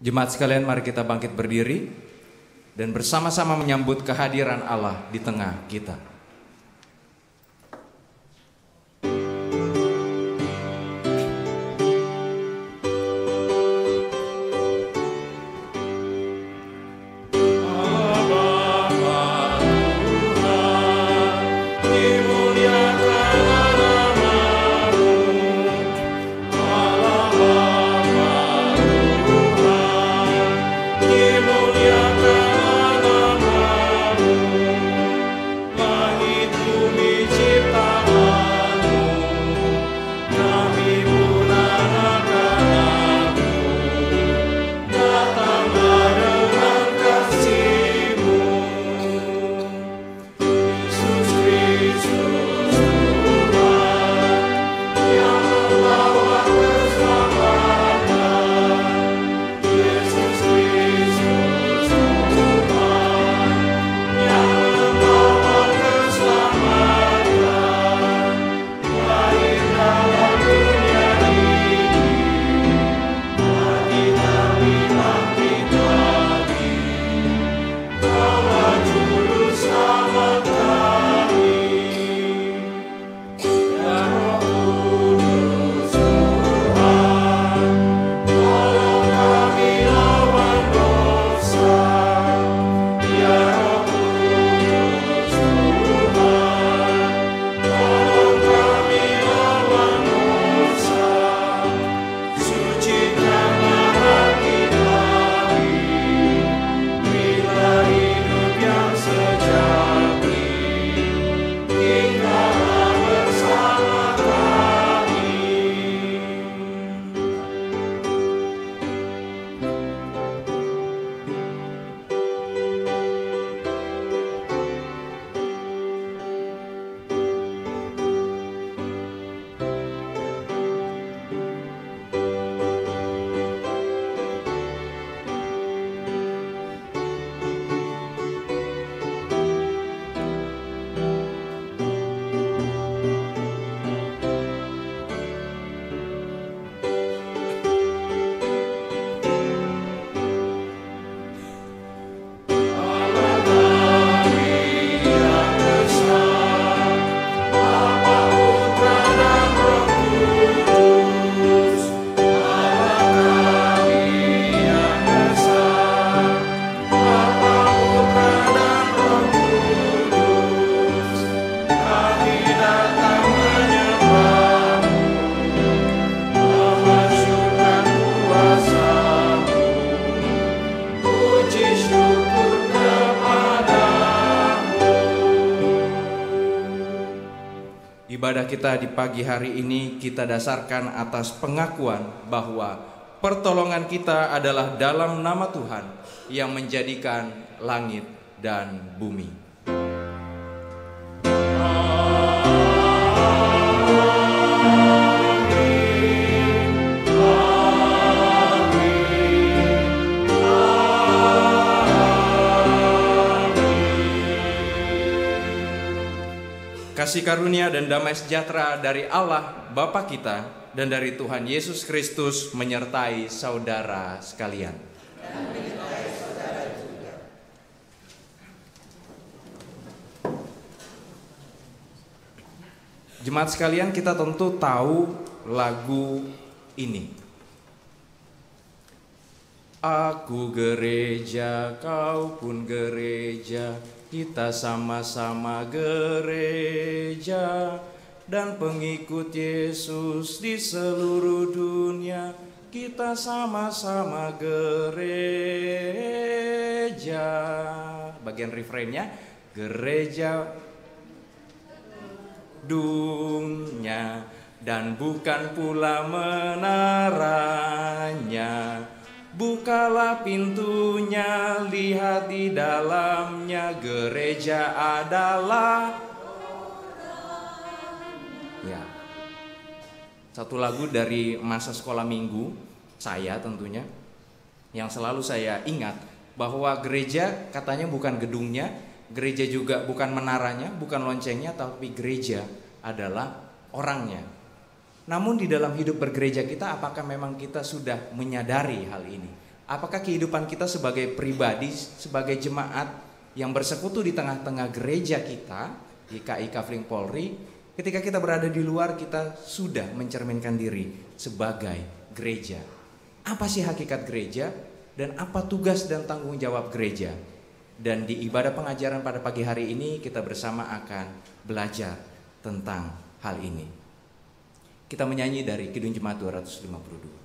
Jemaat sekalian, mari kita bangkit berdiri dan bersama-sama menyambut kehadiran Allah di tengah kita. Ibadah kita di pagi hari ini kita dasarkan atas pengakuan bahwa pertolongan kita adalah dalam nama Tuhan yang menjadikan langit dan bumi. Kasih karunia dan damai sejahtera dari Allah Bapa kita dan dari Tuhan Yesus Kristus menyertai saudara sekalian. Jemaat sekalian, kita tentu tahu lagu ini. Aku gereja, kau pun gereja, kita sama-sama gereja dan pengikut Yesus di seluruh dunia. Kita sama-sama gereja. Bagian refrainnya, gereja dunia dan bukan pula menaranya. Bukalah pintunya, lihat di dalamnya, gereja adalah ya. Satu lagu dari masa sekolah minggu saya tentunya, yang selalu saya ingat bahwa gereja katanya bukan gedungnya, gereja juga bukan menaranya, bukan loncengnya, tapi gereja adalah orangnya. Namun di dalam hidup bergereja kita, apakah memang kita sudah menyadari hal ini? Apakah kehidupan kita sebagai pribadi, sebagai jemaat yang bersekutu di tengah-tengah gereja kita, GKI Kafling Polri, ketika kita berada di luar kita sudah mencerminkan diri sebagai gereja. Apa sih hakikat gereja dan apa tugas dan tanggung jawab gereja? Dan di ibadah pengajaran pada pagi hari ini kita bersama akan belajar tentang hal ini. Kita menyanyi dari Kidung Jemaat 252.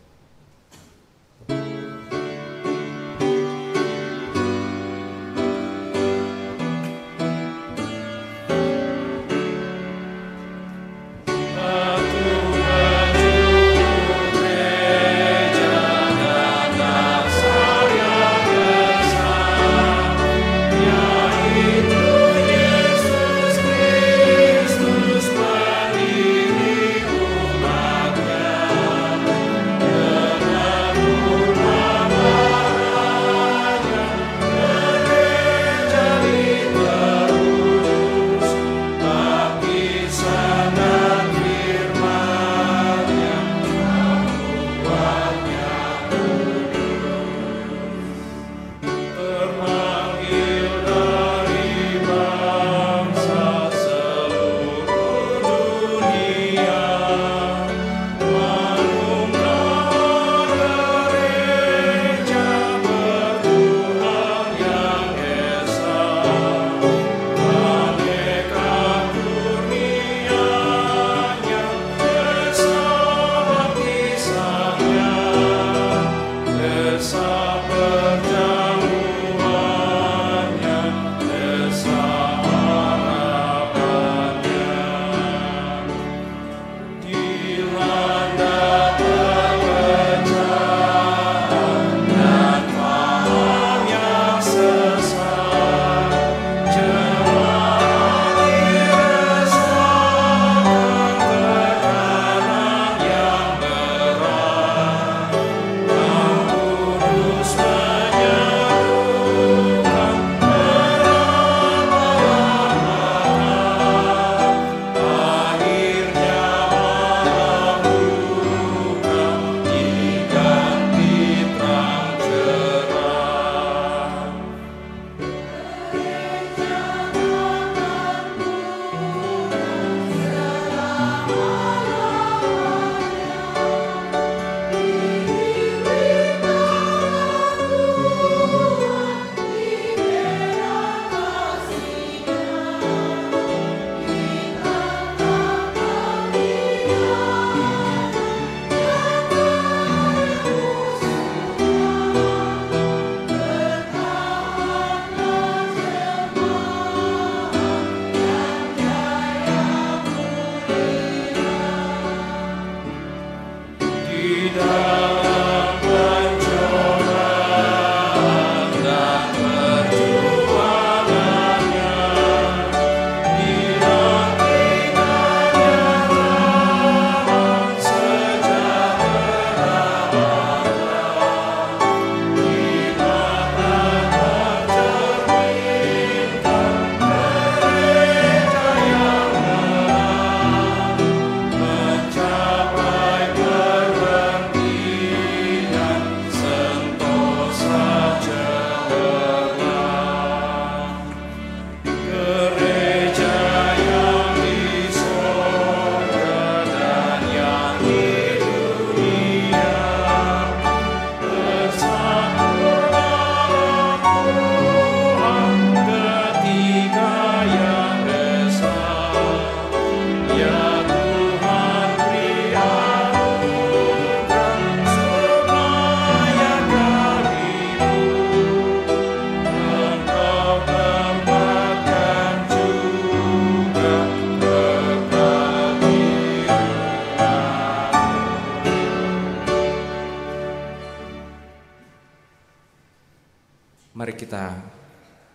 Mari kita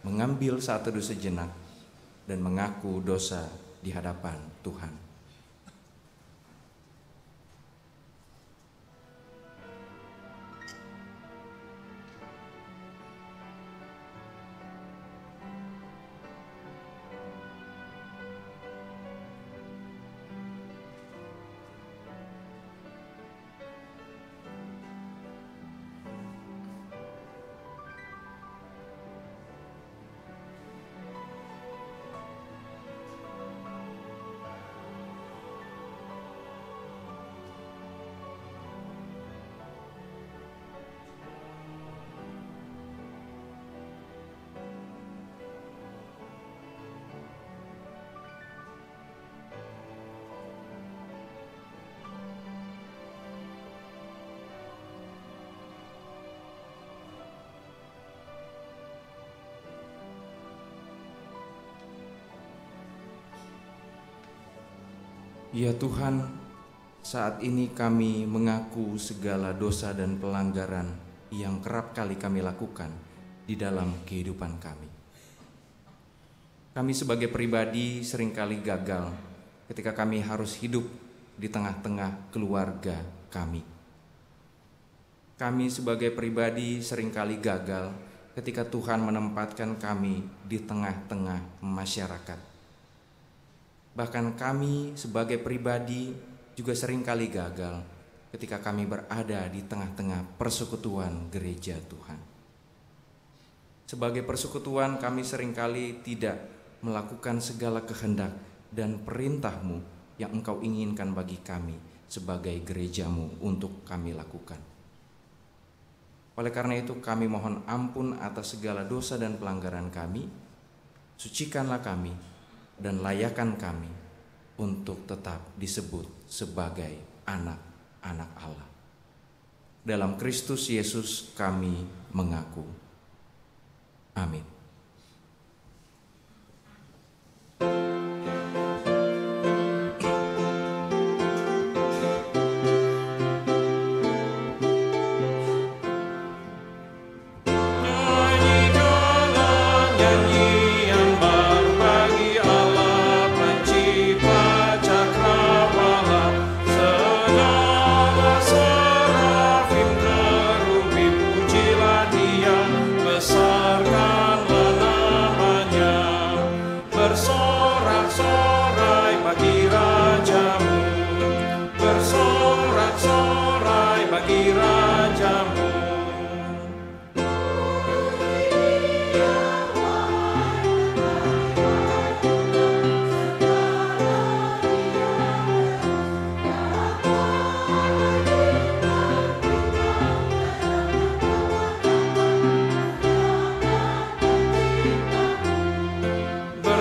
mengambil saat teduh sejenak dan mengaku dosa di hadapan Tuhan. Ya Tuhan, saat ini kami mengaku segala dosa dan pelanggaran yang kerap kali kami lakukan di dalam kehidupan kami. Kami sebagai pribadi seringkali gagal ketika kami harus hidup di tengah-tengah keluarga kami. Kami sebagai pribadi seringkali gagal ketika Tuhan menempatkan kami di tengah-tengah masyarakat. Bahkan kami sebagai pribadi juga seringkali gagal ketika kami berada di tengah-tengah persekutuan gereja Tuhan. Sebagai persekutuan kami seringkali tidak melakukan segala kehendak dan perintah-Mu yang Engkau inginkan bagi kami sebagai gereja-Mu untuk kami lakukan. Oleh karena itu kami mohon ampun atas segala dosa dan pelanggaran kami. Sucikanlah kami dan layakan kami untuk tetap disebut sebagai anak-anak Allah. Dalam Kristus Yesus kami mengaku. Amin.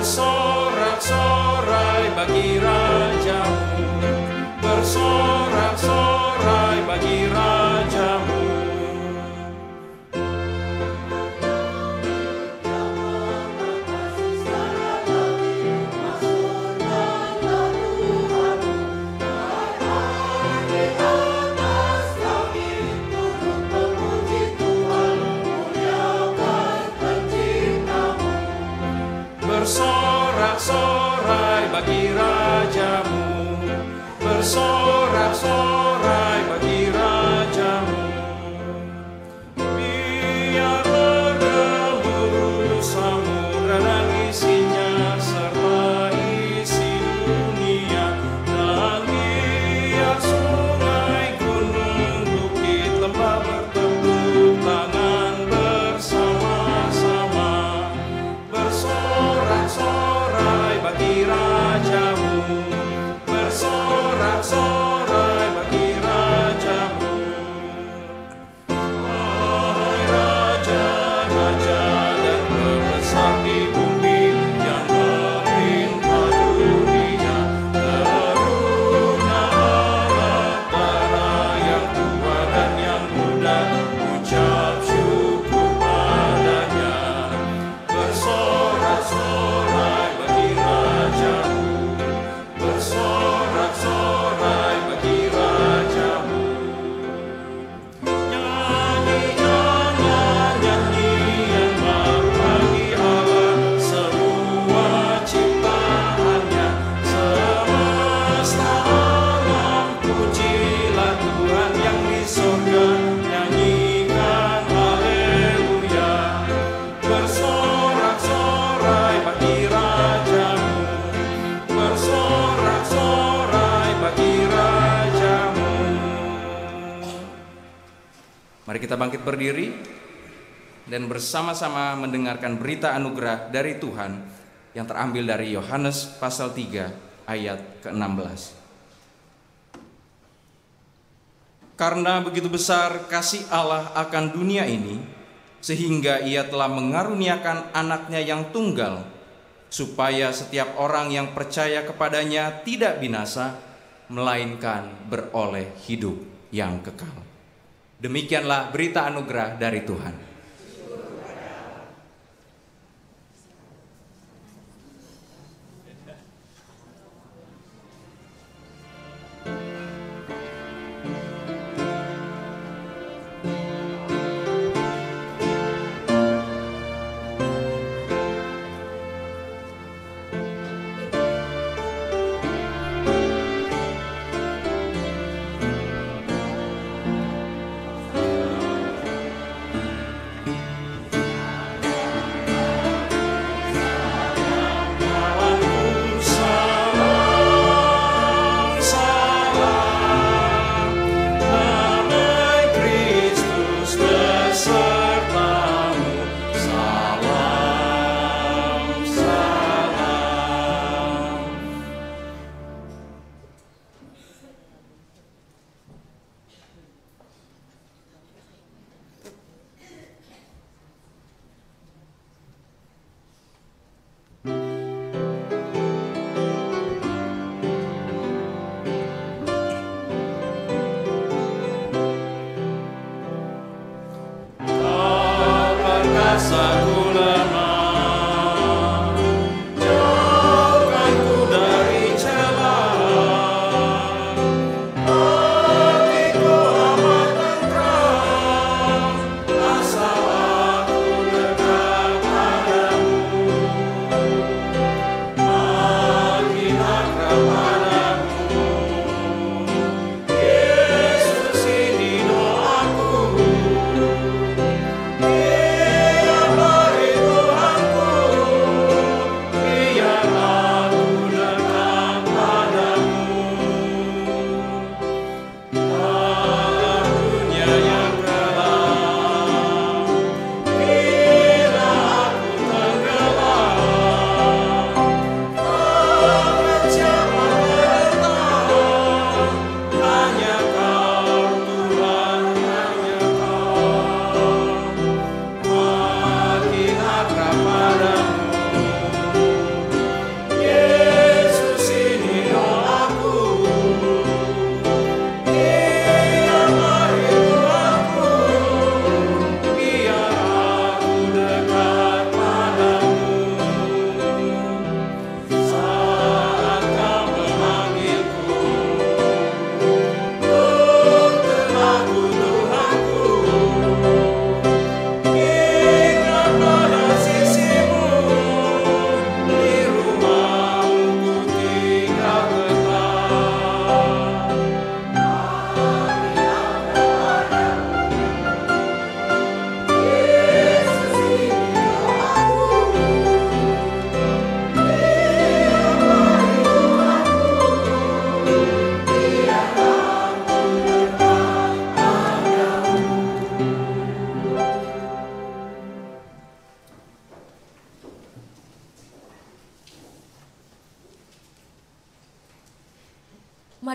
Bersorak-sorai bagi rajamu, bersorak-sorai bagi rajamu. Bersorak-sorai bagi rajamu, bersorak-sorai bagi rajamu. Biar bergemuruh samudra dan isinya serta isi dunia, dan biar sungai, gunung, bukit, lembah bertepuk tangan bersama-sama. Bersorak-sorai bagi rajamu, bersorak-sorai bagi rajamu. Hai raja-raja dan pembesar di bumi yang memerintah dunia, teruna Allah para yang tua dan yang muda, ucap syukur padanya. Bersorak-sorai bagi rajamu, bersorak-sorai bagi rajamu. Nyanyikanlah nyanyian baru bagi Allah, semua ciptaannya, semesta alam, pujilah Tuhan yang di surga, nyanyikan haleluya. Bersorak-sorai bagi rajamu, bersorak-sorai bagi rajamu. Mari kita bangkit berdiri dan bersama-sama mendengarkan berita anugerah dari Tuhan yang terambil dari Yohanes pasal 3 ayat ke-16. Karena begitu besar kasih Allah akan dunia ini, sehingga Ia telah mengaruniakan anaknya yang tunggal, supaya setiap orang yang percaya kepadanya tidak binasa, melainkan beroleh hidup yang kekal. Demikianlah berita anugerah dari Tuhan.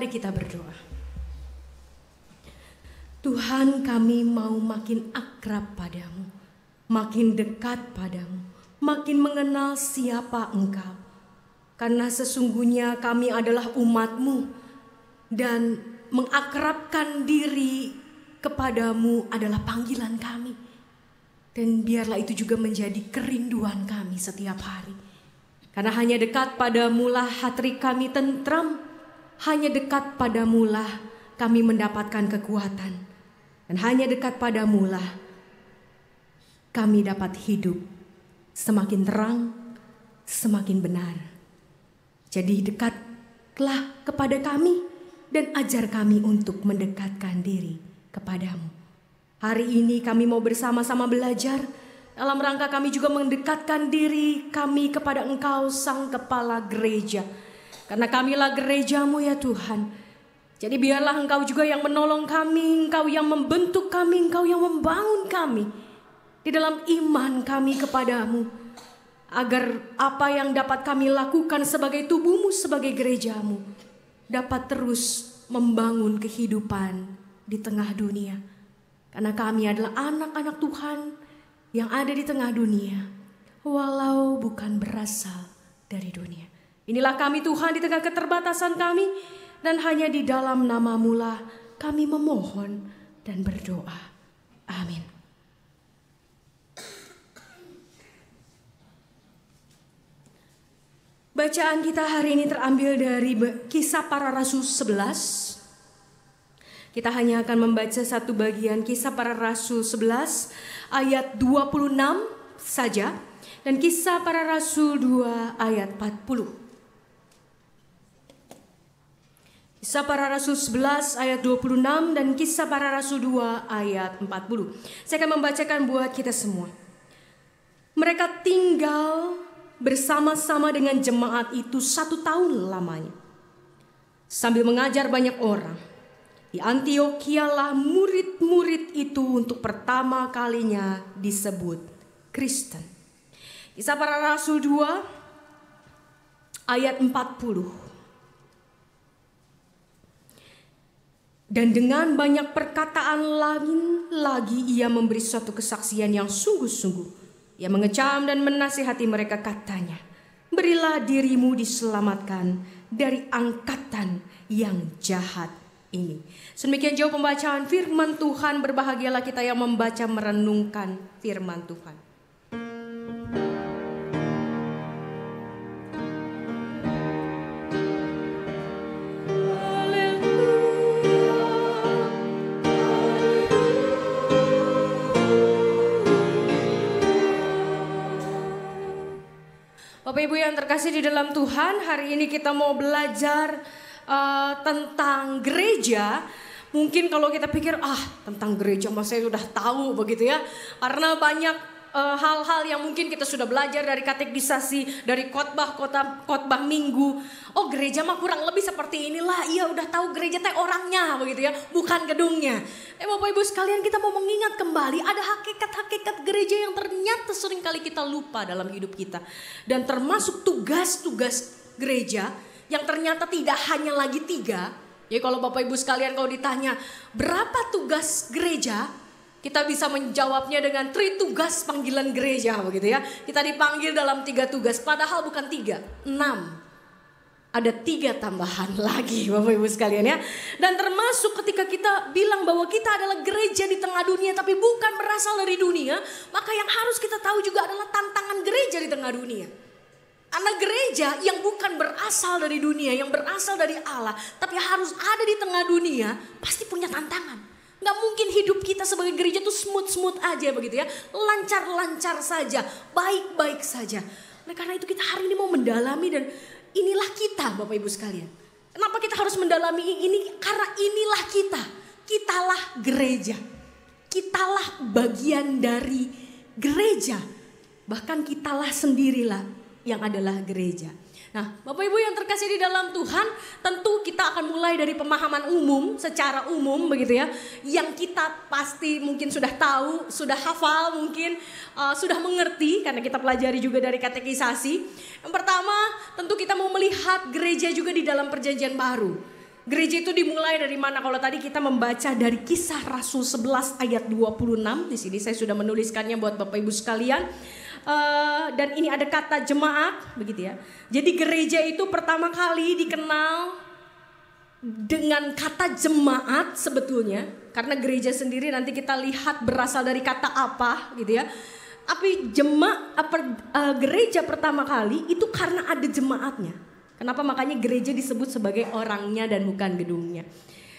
Mari kita berdoa. Tuhan, kami mau makin akrab padamu, makin dekat padamu, makin mengenal siapa Engkau. Karena sesungguhnya kami adalah umat-Mu, dan mengakrabkan diri kepadamu adalah panggilan kami. Dan biarlah itu juga menjadi kerinduan kami setiap hari. Karena hanya dekat padamulah hati kami tentram, hanya dekat padamulah kami mendapatkan kekuatan. Dan hanya dekat padamulah kami dapat hidup semakin terang, semakin benar. Jadi dekatlah kepada kami dan ajar kami untuk mendekatkan diri kepadamu. Hari ini kami mau bersama-sama belajar dalam rangka kami juga mendekatkan diri kami kepada Engkau Sang Kepala Gereja. Karena kamilah gerejamu ya Tuhan. Jadi biarlah Engkau juga yang menolong kami, Engkau yang membentuk kami, Engkau yang membangun kami di dalam iman kami kepadamu. Agar apa yang dapat kami lakukan sebagai tubuhmu, sebagai gerejamu, dapat terus membangun kehidupan di tengah dunia. Karena kami adalah anak-anak Tuhan yang ada di tengah dunia, walau bukan berasal dari dunia. Inilah kami Tuhan di tengah keterbatasan kami, dan hanya di dalam nama-Mu lah kami memohon dan berdoa. Amin. Bacaan kita hari ini terambil dari Kisah Para Rasul 11. Kita hanya akan membaca satu bagian Kisah Para Rasul 11 ayat 26 saja, dan Kisah Para Rasul 2 ayat 40. Kisah Para Rasul 11 ayat 26 dan Kisah Para Rasul 2 ayat 40. Saya akan membacakan buat kita semua. Mereka tinggal bersama-sama dengan jemaat itu 1 tahun lamanya, sambil mengajar banyak orang. Di Antiochialah murid-murid itu untuk pertama kalinya disebut Kristen. Kisah Para Rasul 2 ayat 40. Dan dengan banyak perkataan lain lagi ia memberi suatu kesaksian yang sungguh-sungguh. Ia mengecam dan menasihati mereka, katanya, berilah dirimu diselamatkan dari angkatan yang jahat ini. Sedemikian jauh pembacaan firman Tuhan. Berbahagialah kita yang membaca merenungkan firman Tuhan. Bapak Ibu yang terkasih di dalam Tuhan, hari ini kita mau belajar tentang gereja. Mungkin kalau kita pikir tentang gereja mas saya sudah tahu begitu ya. Karena banyak hal-hal yang mungkin kita sudah belajar dari katekisasi, dari khotbah minggu. Oh gereja mah kurang lebih seperti inilah. Iya udah tahu gereja teh orangnya begitu ya, bukan gedungnya. Bapak Ibu sekalian, kita mau mengingat kembali ada hakikat-hakikat gereja yang ternyata seringkali kita lupa dalam hidup kita. Dan termasuk tugas-tugas gereja yang ternyata tidak hanya lagi 3. Jadi kalau Bapak Ibu sekalian kalau ditanya berapa tugas gereja, kita bisa menjawabnya dengan 3 tugas panggilan gereja begitu ya. Kita dipanggil dalam 3 tugas, padahal bukan 3, 6. Ada 3 tambahan lagi Bapak Ibu sekalian ya. Dan termasuk ketika kita bilang bahwa kita adalah gereja di tengah dunia tapi bukan berasal dari dunia, maka yang harus kita tahu juga adalah tantangan gereja di tengah dunia. Anak gereja yang bukan berasal dari dunia, yang berasal dari Allah, tapi harus ada di tengah dunia, pasti punya tantangan. Gak mungkin hidup kita sebagai gereja tuh smooth-smooth aja begitu ya. Lancar-lancar saja, baik-baik saja. Oleh karena itu kita hari ini mau mendalami, dan inilah kita Bapak Ibu sekalian. Kenapa kita harus mendalami ini? Karena inilah kita. Kitalah gereja. Kitalah bagian dari gereja. Bahkan kitalah sendirilah yang adalah gereja. Nah Bapak Ibu yang terkasih di dalam Tuhan, tentu kita akan mulai dari pemahaman umum, secara umum begitu ya. Yang kita pasti mungkin sudah tahu, sudah hafal mungkin, sudah mengerti karena kita pelajari juga dari katekisasi. Yang pertama tentu kita mau melihat gereja juga di dalam perjanjian baru. Gereja itu dimulai dari mana? Kalau tadi kita membaca dari Kisah Rasul 11 ayat 26. Di sini saya sudah menuliskannya buat Bapak Ibu sekalian. Dan ini ada kata jemaat, begitu ya. Jadi gereja itu pertama kali dikenal dengan kata jemaat sebetulnya, karena gereja sendiri nanti kita lihat berasal dari kata apa, gitu ya. Tapi gereja pertama kali itu karena ada jemaatnya. Kenapa makanya gereja disebut sebagai orangnya dan bukan gedungnya.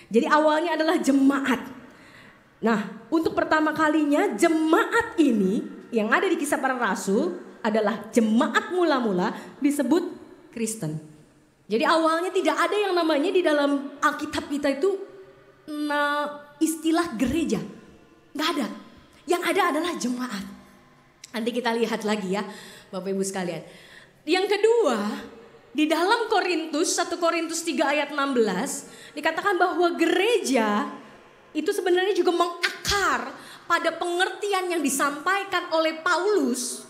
Jadi awalnya adalah jemaat. Nah, untuk pertama kalinya jemaat ini yang ada di Kisah Para Rasul adalah jemaat mula-mula disebut Kristen. Jadi awalnya tidak ada yang namanya di dalam Alkitab kita itu istilah gereja. Nggak ada. Yang ada adalah jemaat. Nanti kita lihat lagi ya Bapak Ibu sekalian. Yang kedua, di dalam Korintus 1 Korintus 3 ayat 16 dikatakan bahwa gereja itu sebenarnya juga mengakar pada pengertian yang disampaikan oleh Paulus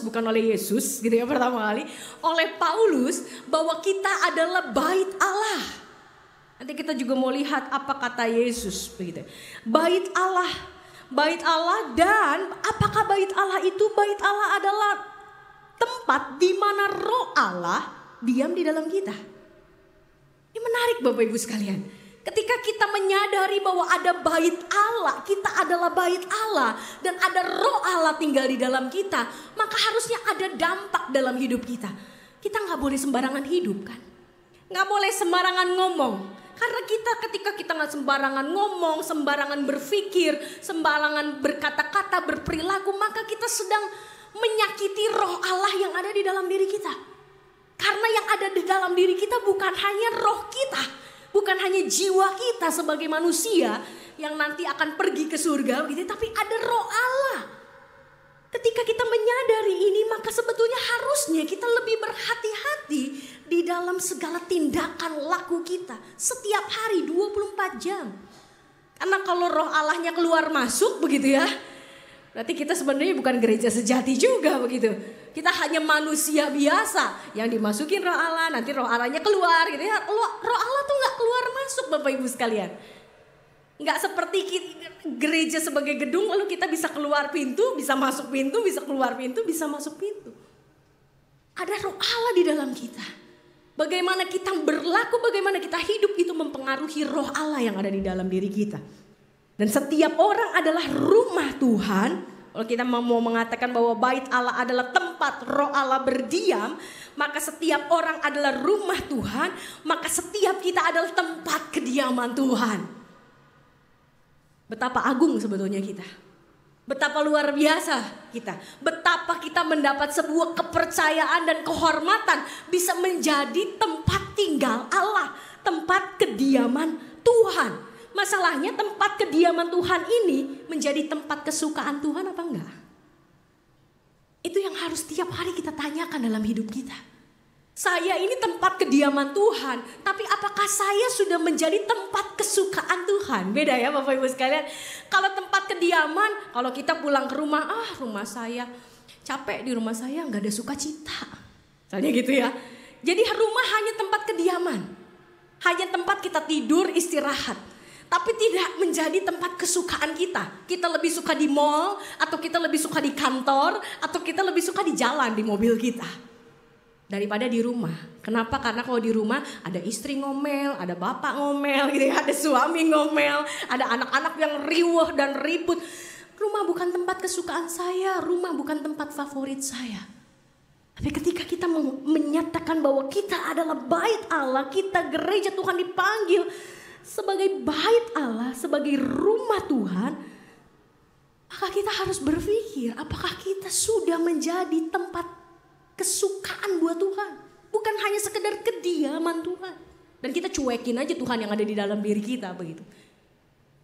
bukan oleh Yesus gitu ya pertama kali, oleh Paulus bahwa kita adalah bait Allah. Nanti kita juga mau lihat apa kata Yesus begitu. Bait Allah dan apakah bait Allah itu? Bait Allah adalah tempat di mana roh Allah diam di dalam kita. Ini menarik Bapak Ibu sekalian. Ketika kita menyadari bahwa ada bait Allah, kita adalah bait Allah dan ada roh Allah tinggal di dalam kita, maka harusnya ada dampak dalam hidup kita. Kita gak boleh sembarangan hidup kan. Gak boleh sembarangan ngomong. Karena ketika kita gak sembarangan ngomong, sembarangan berpikir, sembarangan berkata-kata, berperilaku, maka kita sedang menyakiti roh Allah yang ada di dalam diri kita. Karena yang ada di dalam diri kita bukan hanya roh kita, bukan hanya jiwa kita sebagai manusia yang nanti akan pergi ke surga gitu, tapi ada roh Allah. Ketika kita menyadari ini, maka sebetulnya harusnya kita lebih berhati-hati di dalam segala tindakan laku kita setiap hari 24 jam. Karena kalau roh Allahnya keluar masuk begitu ya, berarti kita sebenarnya bukan gereja sejati juga begitu. Kita hanya manusia biasa yang dimasukin roh Allah, nanti roh Allahnya keluar gitu ya. Roh Allah tuh gak keluar masuk Bapak Ibu sekalian. Gak seperti gereja sebagai gedung lalu kita bisa keluar pintu, bisa masuk pintu, bisa keluar pintu, bisa masuk pintu. Ada roh Allah di dalam kita. Bagaimana kita berlaku, bagaimana kita hidup itu mempengaruhi roh Allah yang ada di dalam diri kita. Dan setiap orang adalah rumah Tuhan. Kalau kita mau mengatakan bahwa bait Allah adalah tempat roh Allah berdiam, maka setiap orang adalah rumah Tuhan, maka setiap kita adalah tempat kediaman Tuhan. Betapa agung sebetulnya kita. Betapa luar biasa kita. Betapa kita mendapat sebuah kepercayaan dan kehormatan bisa menjadi tempat tinggal Allah, tempat kediaman Tuhan. Masalahnya tempat kediaman Tuhan ini menjadi tempat kesukaan Tuhan apa enggak? Itu yang harus tiap hari kita tanyakan dalam hidup kita. Saya ini tempat kediaman Tuhan, tapi apakah saya sudah menjadi tempat kesukaan Tuhan? Beda ya Bapak Ibu sekalian. Kalau tempat kediaman, kalau kita pulang ke rumah, rumah saya capek, di rumah saya nggak ada sukacita. Misalnya gitu ya. Jadi rumah hanya tempat kediaman, hanya tempat kita tidur, istirahat. Tapi tidak menjadi tempat kesukaan kita. Kita lebih suka di mall, atau kita lebih suka di kantor, atau kita lebih suka di jalan, di mobil kita, daripada di rumah. Kenapa? Karena kalau di rumah ada istri ngomel, ada bapak ngomel gitu ya, ada suami ngomel, ada anak-anak yang riuh dan ribut. Rumah bukan tempat kesukaan saya, rumah bukan tempat favorit saya. Tapi ketika kita menyatakan bahwa kita adalah bait Allah, kita gereja Tuhan dipanggil sebagai bait Allah, sebagai rumah Tuhan, maka kita harus berpikir apakah kita sudah menjadi tempat kesukaan buat Tuhan, bukan hanya sekedar kediaman Tuhan. Dan kita cuekin aja Tuhan yang ada di dalam diri kita begitu.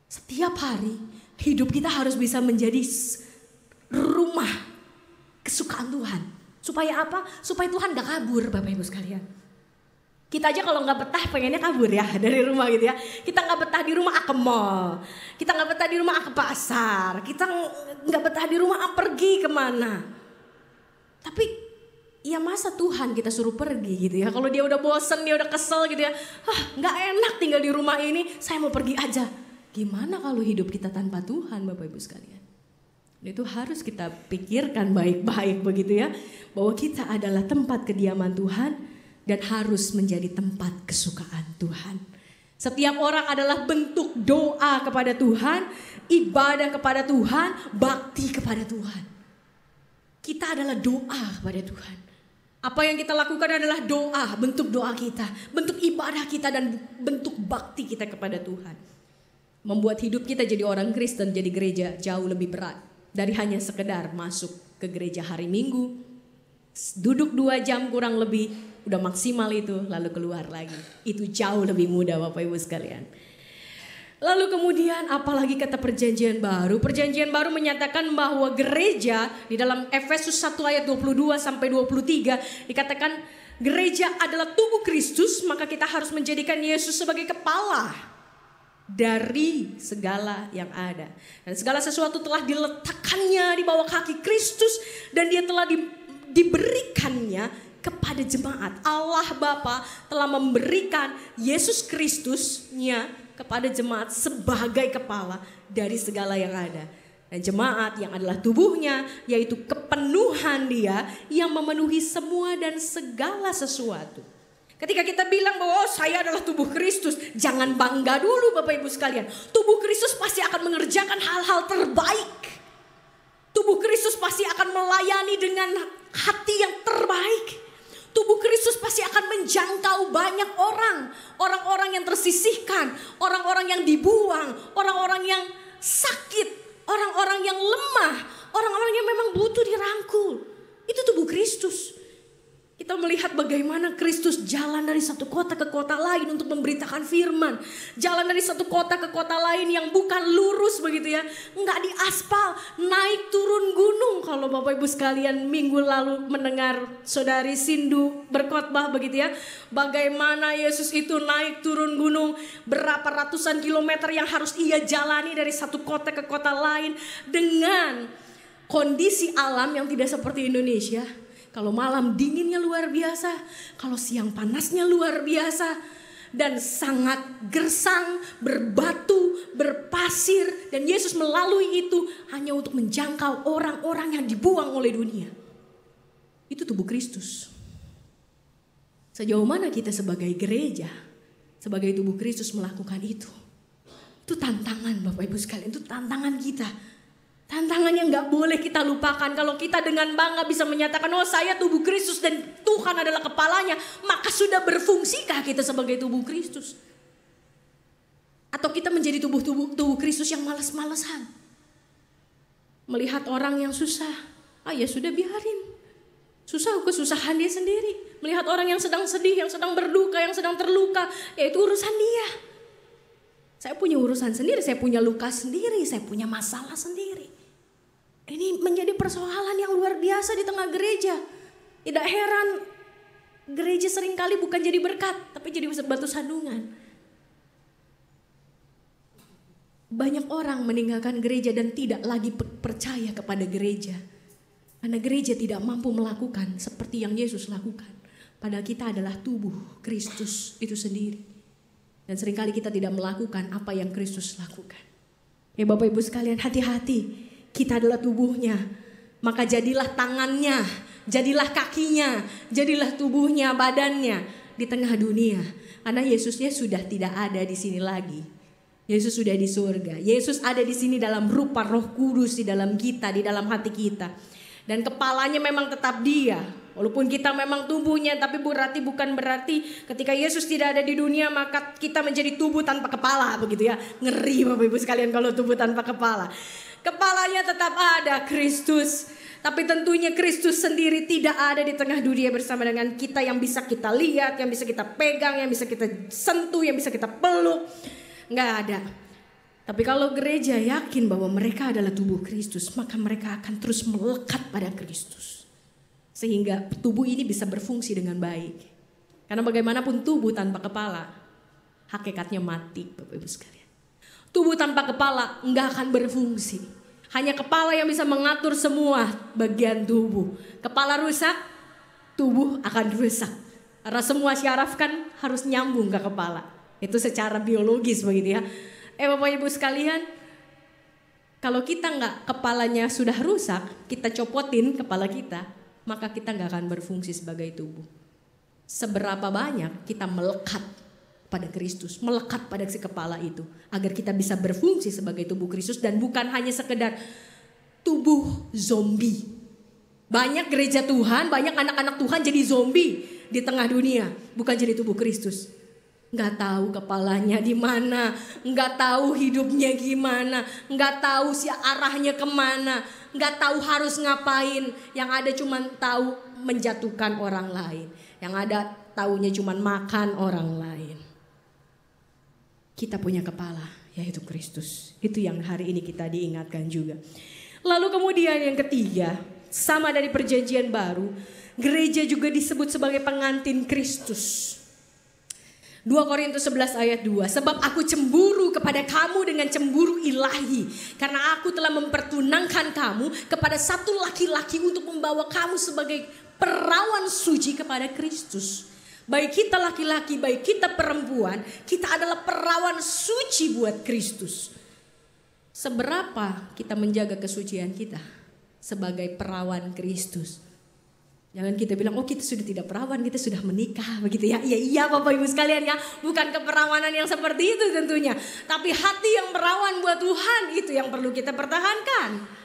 Setiap hari hidup kita harus bisa menjadi rumah kesukaan Tuhan. Supaya apa? Supaya Tuhan gak kabur Bapak Ibu sekalian. Kita aja kalau gak betah pengennya kabur ya dari rumah gitu ya. Kita gak betah di rumah ke mall, kita gak betah di rumah ke pasar, kita gak betah di rumah pergi kemana. Tapi Ya masa Tuhan kita suruh pergi gitu ya. Kalau dia udah bosen, dia udah kesel gitu ya. Gak enak tinggal di rumah ini, saya mau pergi aja. Gimana kalau hidup kita tanpa Tuhan, Bapak Ibu sekalian? Itu harus kita pikirkan baik-baik begitu ya. Bahwa kita adalah tempat kediaman Tuhan dan harus menjadi tempat kesukaan Tuhan. Setiap orang adalah bentuk doa kepada Tuhan, ibadah kepada Tuhan, bakti kepada Tuhan. Kita adalah doa kepada Tuhan. Apa yang kita lakukan adalah doa, bentuk doa kita, bentuk ibadah kita dan bentuk bakti kita kepada Tuhan. Membuat hidup kita jadi orang Kristen, jadi gereja jauh lebih berat dari hanya sekedar masuk ke gereja hari Minggu, duduk 2 jam kurang lebih, udah maksimal itu, lalu keluar lagi. Itu jauh lebih mudah Bapak Ibu sekalian. Lalu kemudian apalagi kata perjanjian baru. Perjanjian baru menyatakan bahwa gereja di dalam Efesus 1 ayat 22 sampai 23 dikatakan gereja adalah tubuh Kristus, maka kita harus menjadikan Yesus sebagai kepala dari segala yang ada. Dan segala sesuatu telah diletakkannya di bawah kaki Kristus dan dia telah diberikannya kepada jemaat. Allah Bapa telah memberikan Yesus Kristusnya kepada jemaat sebagai kepala dari segala yang ada. Dan jemaat yang adalah tubuhnya, yaitu kepenuhan dia yang memenuhi semua dan segala sesuatu. Ketika kita bilang bahwa saya adalah tubuh Kristus, jangan bangga dulu Bapak Ibu sekalian. Tubuh Kristus pasti akan mengerjakan hal-hal terbaik. Tubuh Kristus pasti akan melayani dengan hati yang terbaik. Tubuh Kristus pasti akan menjangkau banyak orang. Orang-orang yang tersisihkan, orang-orang yang dibuang, orang-orang yang sakit, orang-orang yang lemah, orang-orang yang memang butuh dirangkul. Itu tubuh Kristus. Kita melihat bagaimana Kristus jalan dari satu kota ke kota lain untuk memberitakan firman. Jalan dari satu kota ke kota lain yang bukan lurus begitu ya. Enggak diaspal, naik turun gunung. Kalau Bapak Ibu sekalian minggu lalu mendengar saudari Sindu berkhotbah begitu ya. Bagaimana Yesus itu naik turun gunung. Berapa ratusan kilometer yang harus ia jalani dari satu kota ke kota lain. Dengan kondisi alam yang tidak seperti Indonesia. Kalau malam dinginnya luar biasa, kalau siang panasnya luar biasa, dan sangat gersang, berbatu, berpasir, dan Yesus melalui itu hanya untuk menjangkau orang-orang yang dibuang oleh dunia. Itu tubuh Kristus. Sejauh mana kita sebagai gereja, sebagai tubuh Kristus melakukan itu? Itu tantangan Bapak Ibu sekalian, itu tantangan kita. Tantangan yang gak boleh kita lupakan. Kalau kita dengan bangga bisa menyatakan, oh saya tubuh Kristus dan Tuhan adalah kepalanya, maka sudah berfungsikah kita sebagai tubuh Kristus? Atau kita menjadi tubuh Kristus yang malas-malesan? Melihat orang yang susah, ya sudah biarin. Susah kesusahan dia sendiri. Melihat orang yang sedang sedih, yang sedang berduka, yang sedang terluka, ya itu urusan dia. Saya punya urusan sendiri, saya punya luka sendiri, saya punya masalah sendiri. Ini menjadi persoalan yang luar biasa di tengah gereja. Tidak heran gereja seringkali bukan jadi berkat, tapi jadi batu sandungan. Banyak orang meninggalkan gereja dan tidak lagi percaya kepada gereja. Karena gereja tidak mampu melakukan seperti yang Yesus lakukan. Padahal kita adalah tubuh Kristus itu sendiri. Dan seringkali kita tidak melakukan apa yang Kristus lakukan. Ya Bapak Ibu sekalian, hati-hati. Kita adalah tubuhnya. Maka jadilah tangannya, jadilah kakinya, jadilah tubuhnya, badannya di tengah dunia. Karena Yesusnya sudah tidak ada di sini lagi. Yesus sudah di surga. Yesus ada di sini dalam rupa Roh Kudus di dalam kita, di dalam hati kita. Dan kepalanya memang tetap dia. Walaupun kita memang tubuhnya, tapi bukan berarti ketika Yesus tidak ada di dunia maka kita menjadi tubuh tanpa kepala begitu ya. Ngeri Bapak Ibu sekalian kalau tubuh tanpa kepala. Kepalanya tetap ada, Kristus. Tapi tentunya Kristus sendiri tidak ada di tengah dunia bersama dengan kita yang bisa kita lihat, yang bisa kita pegang, yang bisa kita sentuh, yang bisa kita peluk. Nggak ada. Tapi kalau gereja yakin bahwa mereka adalah tubuh Kristus, maka mereka akan terus melekat pada Kristus. Sehingga tubuh ini bisa berfungsi dengan baik. Karena bagaimanapun tubuh tanpa kepala, hakikatnya mati Bapak Ibu sekalian. Tubuh tanpa kepala enggak akan berfungsi. Hanya kepala yang bisa mengatur semua bagian tubuh. Kepala rusak, tubuh akan rusak. Karena semua syaraf kan harus nyambung ke kepala. Itu secara biologis begitu ya. Bapak Ibu sekalian, kalau kita nggak, kepalanya sudah rusak, kita copotin kepala kita, maka kita nggak akan berfungsi sebagai tubuh. Seberapa banyak kita melekat pada Kristus, melekat pada si kepala itu, agar kita bisa berfungsi sebagai tubuh Kristus dan bukan hanya sekedar tubuh zombie. Banyak gereja Tuhan, banyak anak-anak Tuhan jadi zombie di tengah dunia, bukan jadi tubuh Kristus. Nggak tahu kepalanya di mana, nggak tahu hidupnya gimana, nggak tahu si arahnya kemana, nggak tahu harus ngapain. Yang ada cuma tahu menjatuhkan orang lain, yang ada taunya cuma makan orang lain. Kita punya kepala, yaitu Kristus. Itu yang hari ini kita diingatkan juga. Lalu kemudian yang ketiga, sama dari perjanjian baru, gereja juga disebut sebagai pengantin Kristus. 2 Korintus 11 ayat 2. Sebab aku cemburu kepada kamu dengan cemburu ilahi, karena aku telah mempertunangkan kamu kepada satu laki-laki untuk membawa kamu sebagai perawan suci kepada Kristus. Baik kita laki-laki, baik kita perempuan, kita adalah perawan suci buat Kristus. Seberapa kita menjaga kesucian kita sebagai perawan Kristus? Jangan kita bilang, oh kita sudah tidak perawan, kita sudah menikah begitu ya. Iya Bapak Ibu sekalian ya, bukan keperawanan yang seperti itu tentunya. Tapi hati yang perawan buat Tuhan, itu yang perlu kita pertahankan.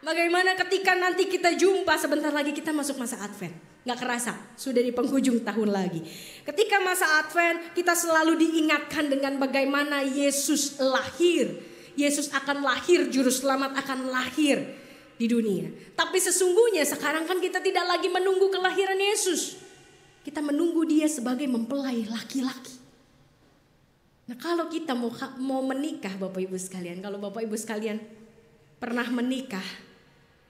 Bagaimana ketika nanti kita jumpa, sebentar lagi kita masuk masa Advent. Gak kerasa, sudah di penghujung tahun lagi. Ketika masa Advent, kita selalu diingatkan dengan bagaimana Yesus lahir. Yesus akan lahir, juru selamat akan lahir di dunia. Tapi sesungguhnya sekarang kan kita tidak lagi menunggu kelahiran Yesus. Kita menunggu dia sebagai mempelai laki-laki. Nah kalau kita mau menikah Bapak Ibu sekalian, kalau Bapak Ibu sekalian pernah menikah,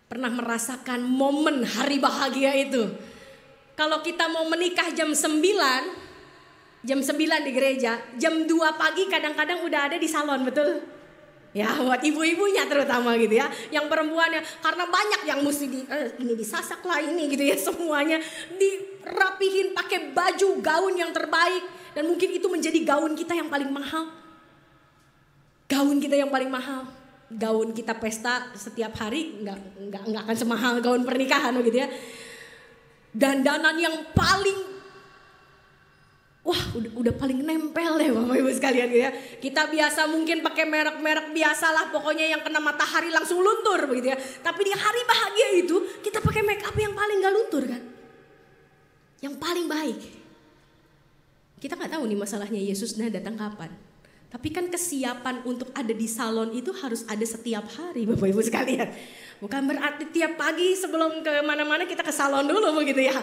pernah merasakan momen hari bahagia itu. Kalau kita mau menikah jam 9 di gereja, jam 2 pagi kadang-kadang udah ada di salon, betul? Ya buat ibu-ibunya terutama gitu ya. Yang perempuannya karena banyak yang mesti ini disasak lah ini gitu ya, semuanya dirapihin pakai baju gaun yang terbaik. Dan mungkin itu menjadi gaun kita yang paling mahal. Gaun kita yang paling mahal. Gaun kita pesta setiap hari nggak akan semahal gaun pernikahan gitu ya. Dandanan yang paling udah paling nempel deh Bapak Ibu sekalian gitu ya. Kita biasa mungkin pakai merek-merek biasalah, pokoknya yang kena matahari langsung luntur begitu ya. Tapi di hari bahagia itu kita pakai make up yang paling gak luntur kan. Yang paling baik. Kita gak tahu nih masalahnya Yesusnya datang kapan. Tapi kan kesiapan untuk ada di salon itu harus ada setiap hari Bapak Ibu sekalian. Bukan berarti tiap pagi sebelum ke mana-mana kita ke salon dulu begitu ya.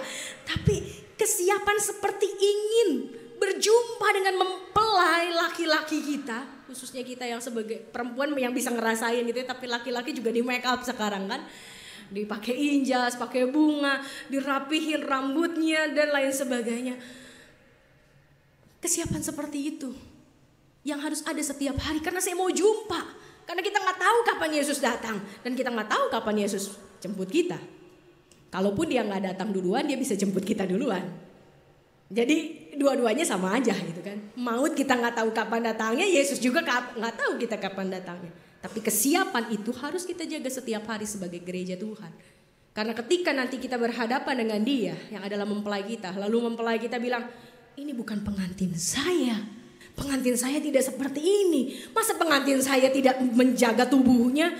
Tapi kesiapan seperti ingin berjumpa dengan mempelai laki-laki kita. Khususnya kita yang sebagai perempuan yang bisa ngerasain gitu ya. Tapi laki-laki juga di make up sekarang kan. Dipakai injas, pakai bunga, dirapihin rambutnya dan lain sebagainya. Kesiapan seperti itu yang harus ada setiap hari, karena saya mau jumpa. Karena kita gak tahu kapan Yesus datang. Dan kita gak tahu kapan Yesus jemput kita. Kalaupun dia gak datang duluan, dia bisa jemput kita duluan. Jadi dua-duanya sama aja gitu kan. Maut kita gak tahu kapan datangnya, Yesus juga gak tahu kita kapan datangnya. Tapi kesiapan itu harus kita jaga setiap hari sebagai gereja Tuhan. Karena ketika nanti kita berhadapan dengan dia yang adalah mempelai kita, lalu mempelai kita bilang, ini bukan pengantin saya. Pengantin saya tidak seperti ini. Masa pengantin saya tidak menjaga tubuhnya?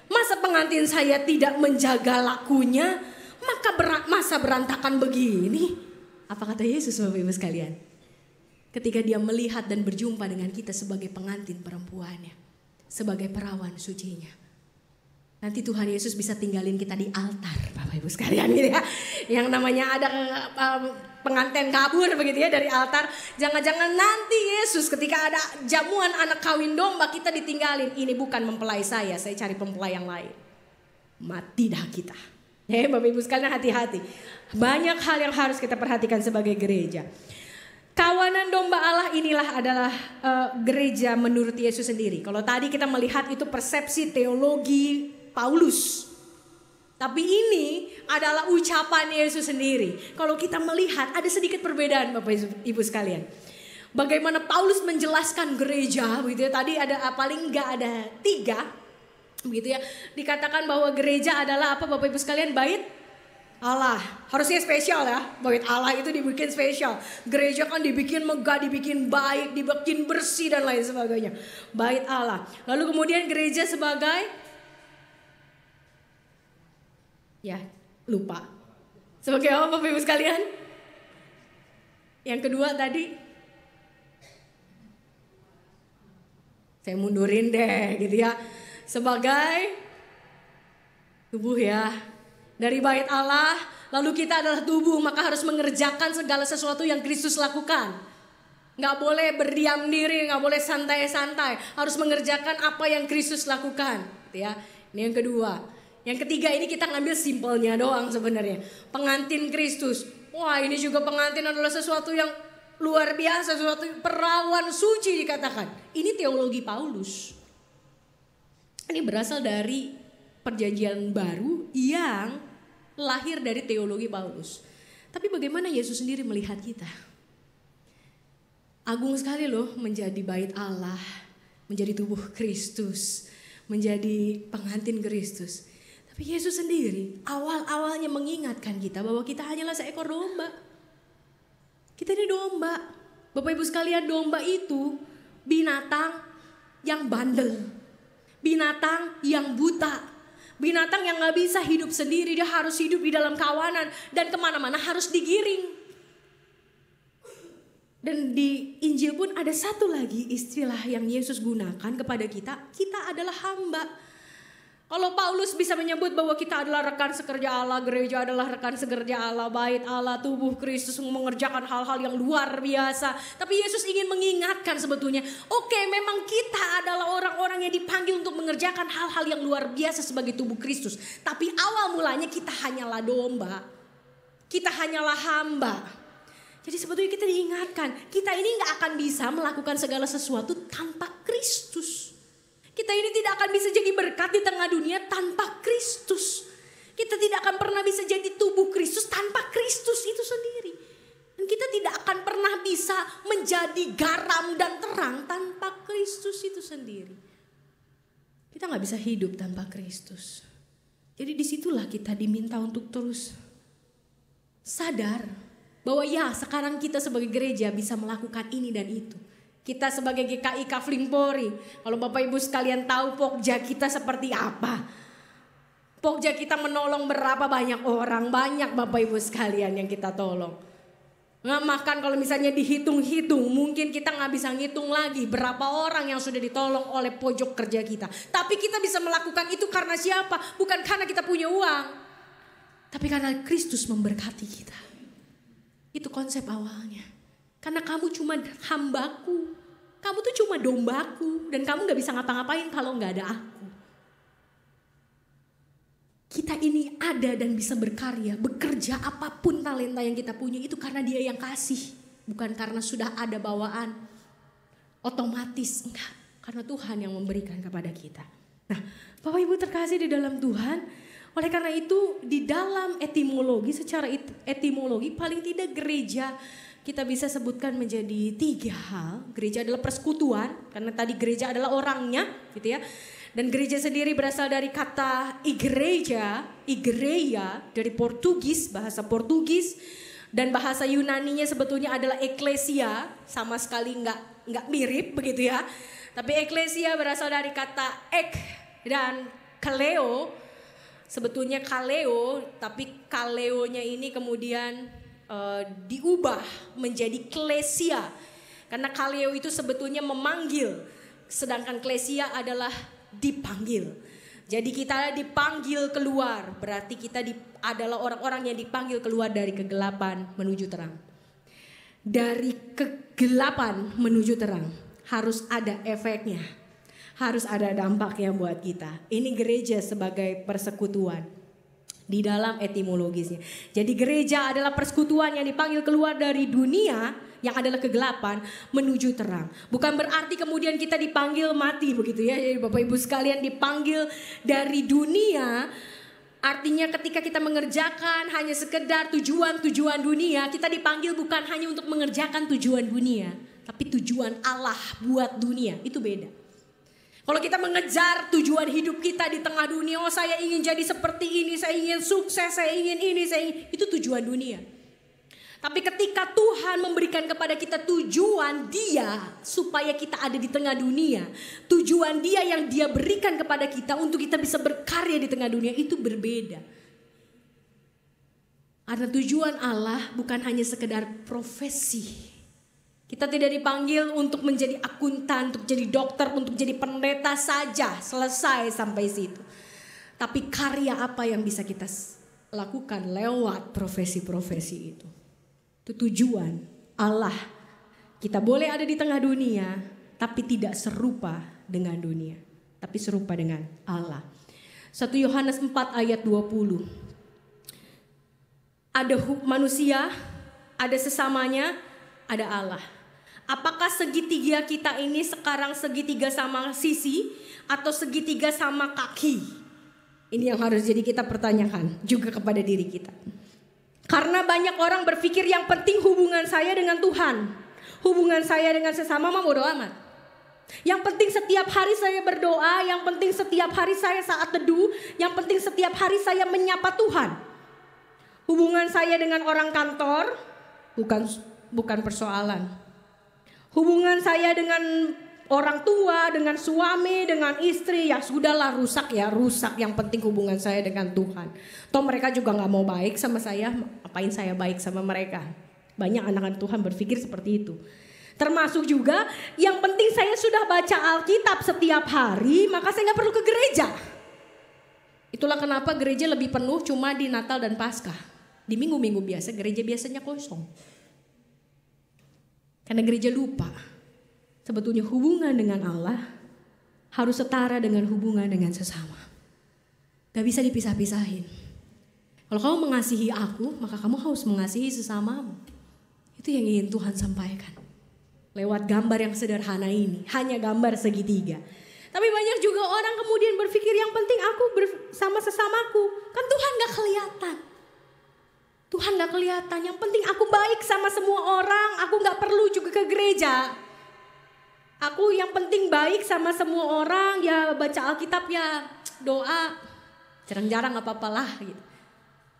Masa pengantin saya tidak menjaga lakunya? Masa berantakan begini? Apa kata Yesus Bapak Ibu sekalian? Ketika dia melihat dan berjumpa dengan kita sebagai pengantin perempuannya, sebagai perawan sucinya. Nanti Tuhan Yesus bisa tinggalin kita di altar Bapak Ibu sekalian gitu ya. Yang namanya ada pengantin kabur begitu ya dari altar. Jangan-jangan nanti Yesus ketika ada jamuan anak kawin domba kita ditinggalin. Ini bukan mempelai saya cari mempelai yang lain. Mati dah kita. Ya Bapak Ibu sekalian, hati-hati. Banyak hal yang harus kita perhatikan sebagai gereja. Kawanan domba Allah inilah adalah gereja menurut Yesus sendiri. Kalau tadi kita melihat itu persepsi teologi Paulus. Tapi ini adalah ucapan Yesus sendiri. Kalau kita melihat ada sedikit perbedaan Bapak Ibu sekalian. Bagaimana Paulus menjelaskan gereja begitu ya. Tadi ada paling enggak ada 3 begitu ya. Dikatakan bahwa gereja adalah apa Bapak Ibu sekalian? Bait Allah. Harusnya spesial ya. Bait Allah itu dibikin spesial. Gereja kan dibikin megah, dibikin baik, dibikin bersih dan lain sebagainya. Bait Allah. Lalu kemudian gereja sebagai ya, lupa. Sebagai apa Bapak Ibu sekalian? Yang kedua tadi saya mundurin deh gitu ya. Sebagai tubuh ya. Dari bait Allah, lalu kita adalah tubuh, maka harus mengerjakan segala sesuatu yang Kristus lakukan. Gak boleh berdiam diri, gak boleh santai-santai. Harus mengerjakan apa yang Kristus lakukan gitu ya. Ini yang kedua. Yang ketiga ini kita ngambil simpelnya doang sebenarnya. Pengantin Kristus. Wah, ini juga pengantin adalah sesuatu yang luar biasa, sesuatu perawan suci dikatakan. Ini teologi Paulus. Ini berasal dari perjanjian baru yang lahir dari teologi Paulus. Tapi bagaimana Yesus sendiri melihat kita? Agung sekali loh menjadi bait Allah, menjadi tubuh Kristus, menjadi pengantin Kristus. Tapi Yesus sendiri awal-awalnya mengingatkan kita bahwa kita hanyalah seekor domba. Kita ini domba. Bapak Ibu sekalian, domba itu binatang yang bandel. Binatang yang buta. Binatang yang gak bisa hidup sendiri. Dia harus hidup di dalam kawanan. Dan kemana-mana harus digiring. Dan di Injil pun ada satu lagi istilah yang Yesus gunakan kepada kita. Kita adalah hamba. Kalau Paulus bisa menyebut bahwa kita adalah rekan sekerja Allah, gereja adalah rekan sekerja Allah, bait Allah, tubuh Kristus mengerjakan hal-hal yang luar biasa. Tapi Yesus ingin mengingatkan sebetulnya, oke, memang kita adalah orang-orang yang dipanggil untuk mengerjakan hal-hal yang luar biasa sebagai tubuh Kristus. Tapi awal mulanya kita hanyalah domba, kita hanyalah hamba. Jadi sebetulnya kita diingatkan, kita ini gak akan bisa melakukan segala sesuatu tanpa Kristus. Kita ini tidak akan bisa jadi berkat di tengah dunia tanpa Kristus. Kita tidak akan pernah bisa jadi tubuh Kristus tanpa Kristus itu sendiri. Dan kita tidak akan pernah bisa menjadi garam dan terang tanpa Kristus itu sendiri. Kita gak bisa hidup tanpa Kristus. Jadi disitulah kita diminta untuk terus sadar bahwa ya sekarang kita sebagai gereja bisa melakukan ini dan itu. Kita sebagai GKI Kafling Polri, kalau Bapak Ibu sekalian tahu pokja kita seperti apa. Pokja kita menolong berapa banyak orang, banyak Bapak Ibu sekalian yang kita tolong. Nggak makan kalau misalnya dihitung-hitung, mungkin kita nggak bisa ngitung lagi berapa orang yang sudah ditolong oleh pojok kerja kita. Tapi kita bisa melakukan itu karena siapa? Bukan karena kita punya uang, tapi karena Kristus memberkati kita. Itu konsep awalnya. Karena kamu cuma hambaku. Kamu tuh cuma dombaku. Dan kamu gak bisa ngapa-ngapain kalau gak ada aku. Kita ini ada dan bisa berkarya. Bekerja apapun talenta yang kita punya. Itu karena Dia yang kasih. Bukan karena sudah ada bawaan otomatis. Enggak. Karena Tuhan yang memberikan kepada kita. Nah, Bapak Ibu terkasih di dalam Tuhan. Oleh karena itu di dalam etimologi, secara etimologi paling tidak gereja kita bisa sebutkan menjadi 3 hal. Gereja adalah persekutuan, karena tadi gereja adalah orangnya gitu ya. Dan gereja sendiri berasal dari kata igreja dari Portugis, bahasa Portugis. Dan bahasa Yunaninya sebetulnya adalah eklesia, sama sekali nggak mirip begitu ya. Tapi eklesia berasal dari kata ek dan kaleo. Sebetulnya kaleo, tapi kaleonya ini kemudian diubah menjadi klesia. Karena kaleo itu sebetulnya memanggil, sedangkan klesia adalah dipanggil. Jadi kita dipanggil keluar, berarti kita adalah orang-orang yang dipanggil keluar dari kegelapan menuju terang. Dari kegelapan menuju terang harus ada efeknya, harus ada dampaknya buat kita. Ini gereja sebagai persekutuan. Di dalam etimologisnya. Jadi gereja adalah persekutuan yang dipanggil keluar dari dunia yang adalah kegelapan menuju terang. Bukan berarti kemudian kita dipanggil mati begitu ya. Jadi Bapak Ibu sekalian dipanggil dari dunia Artinya ketika kita mengerjakan hanya sekedar tujuan-tujuan dunia, kita dipanggil bukan hanya untuk mengerjakan tujuan dunia, tapi tujuan Allah buat dunia, itu beda. Kalau kita mengejar tujuan hidup kita di tengah dunia, oh saya ingin jadi seperti ini, saya ingin sukses, saya ingin ini, itu tujuan dunia. Tapi ketika Tuhan memberikan kepada kita tujuan Dia supaya kita ada di tengah dunia, tujuan Dia yang Dia berikan kepada kita untuk kita bisa berkarya di tengah dunia, itu berbeda. Karena tujuan Allah bukan hanya sekedar profesi. Kita tidak dipanggil untuk menjadi akuntan, untuk jadi dokter, untuk jadi pendeta saja, selesai sampai situ. Tapi karya apa yang bisa kita lakukan lewat profesi-profesi itu. Itu tujuan Allah. Kita boleh ada di tengah dunia, tapi tidak serupa dengan dunia, tapi serupa dengan Allah. 1 Yohanes 4 ayat 20. Ada manusia, ada sesamanya, ada Allah. Apakah segitiga kita ini sekarang segitiga sama sisi atau segitiga sama kaki? Ini yang harus jadi kita pertanyakan juga kepada diri kita. Karena banyak orang berpikir yang penting hubungan saya dengan Tuhan, hubungan saya dengan sesama mah bodo amat. Yang penting setiap hari saya berdoa, yang penting setiap hari saya saat teduh, yang penting setiap hari saya menyapa Tuhan. Hubungan saya dengan orang kantor bukan persoalan. Hubungan saya dengan orang tua, dengan suami, dengan istri, ya sudahlah rusak ya, rusak. Yang penting hubungan saya dengan Tuhan. Toh mereka juga gak mau baik sama saya, apain saya baik sama mereka. Banyak anak-anak Tuhan berpikir seperti itu. Termasuk juga yang penting saya sudah baca Alkitab setiap hari, maka saya gak perlu ke gereja. Itulah kenapa gereja lebih penuh cuma di Natal dan Paskah. Di minggu-minggu biasa gereja biasanya kosong. Karena gereja lupa, sebetulnya hubungan dengan Allah harus setara dengan hubungan dengan sesama. Gak bisa dipisah-pisahin. Kalau kamu mengasihi aku, maka kamu harus mengasihi sesamamu. Itu yang ingin Tuhan sampaikan. Lewat gambar yang sederhana ini, hanya gambar segitiga. Tapi banyak juga orang kemudian berpikir yang penting aku bersama sesamaku. Kan Tuhan gak kelihatan. Tuhan gak kelihatan, yang penting aku baik sama semua orang, aku gak perlu juga ke gereja. Aku yang penting baik sama semua orang, ya baca Alkitab ya doa, jarang-jarang apa-apalah gitu.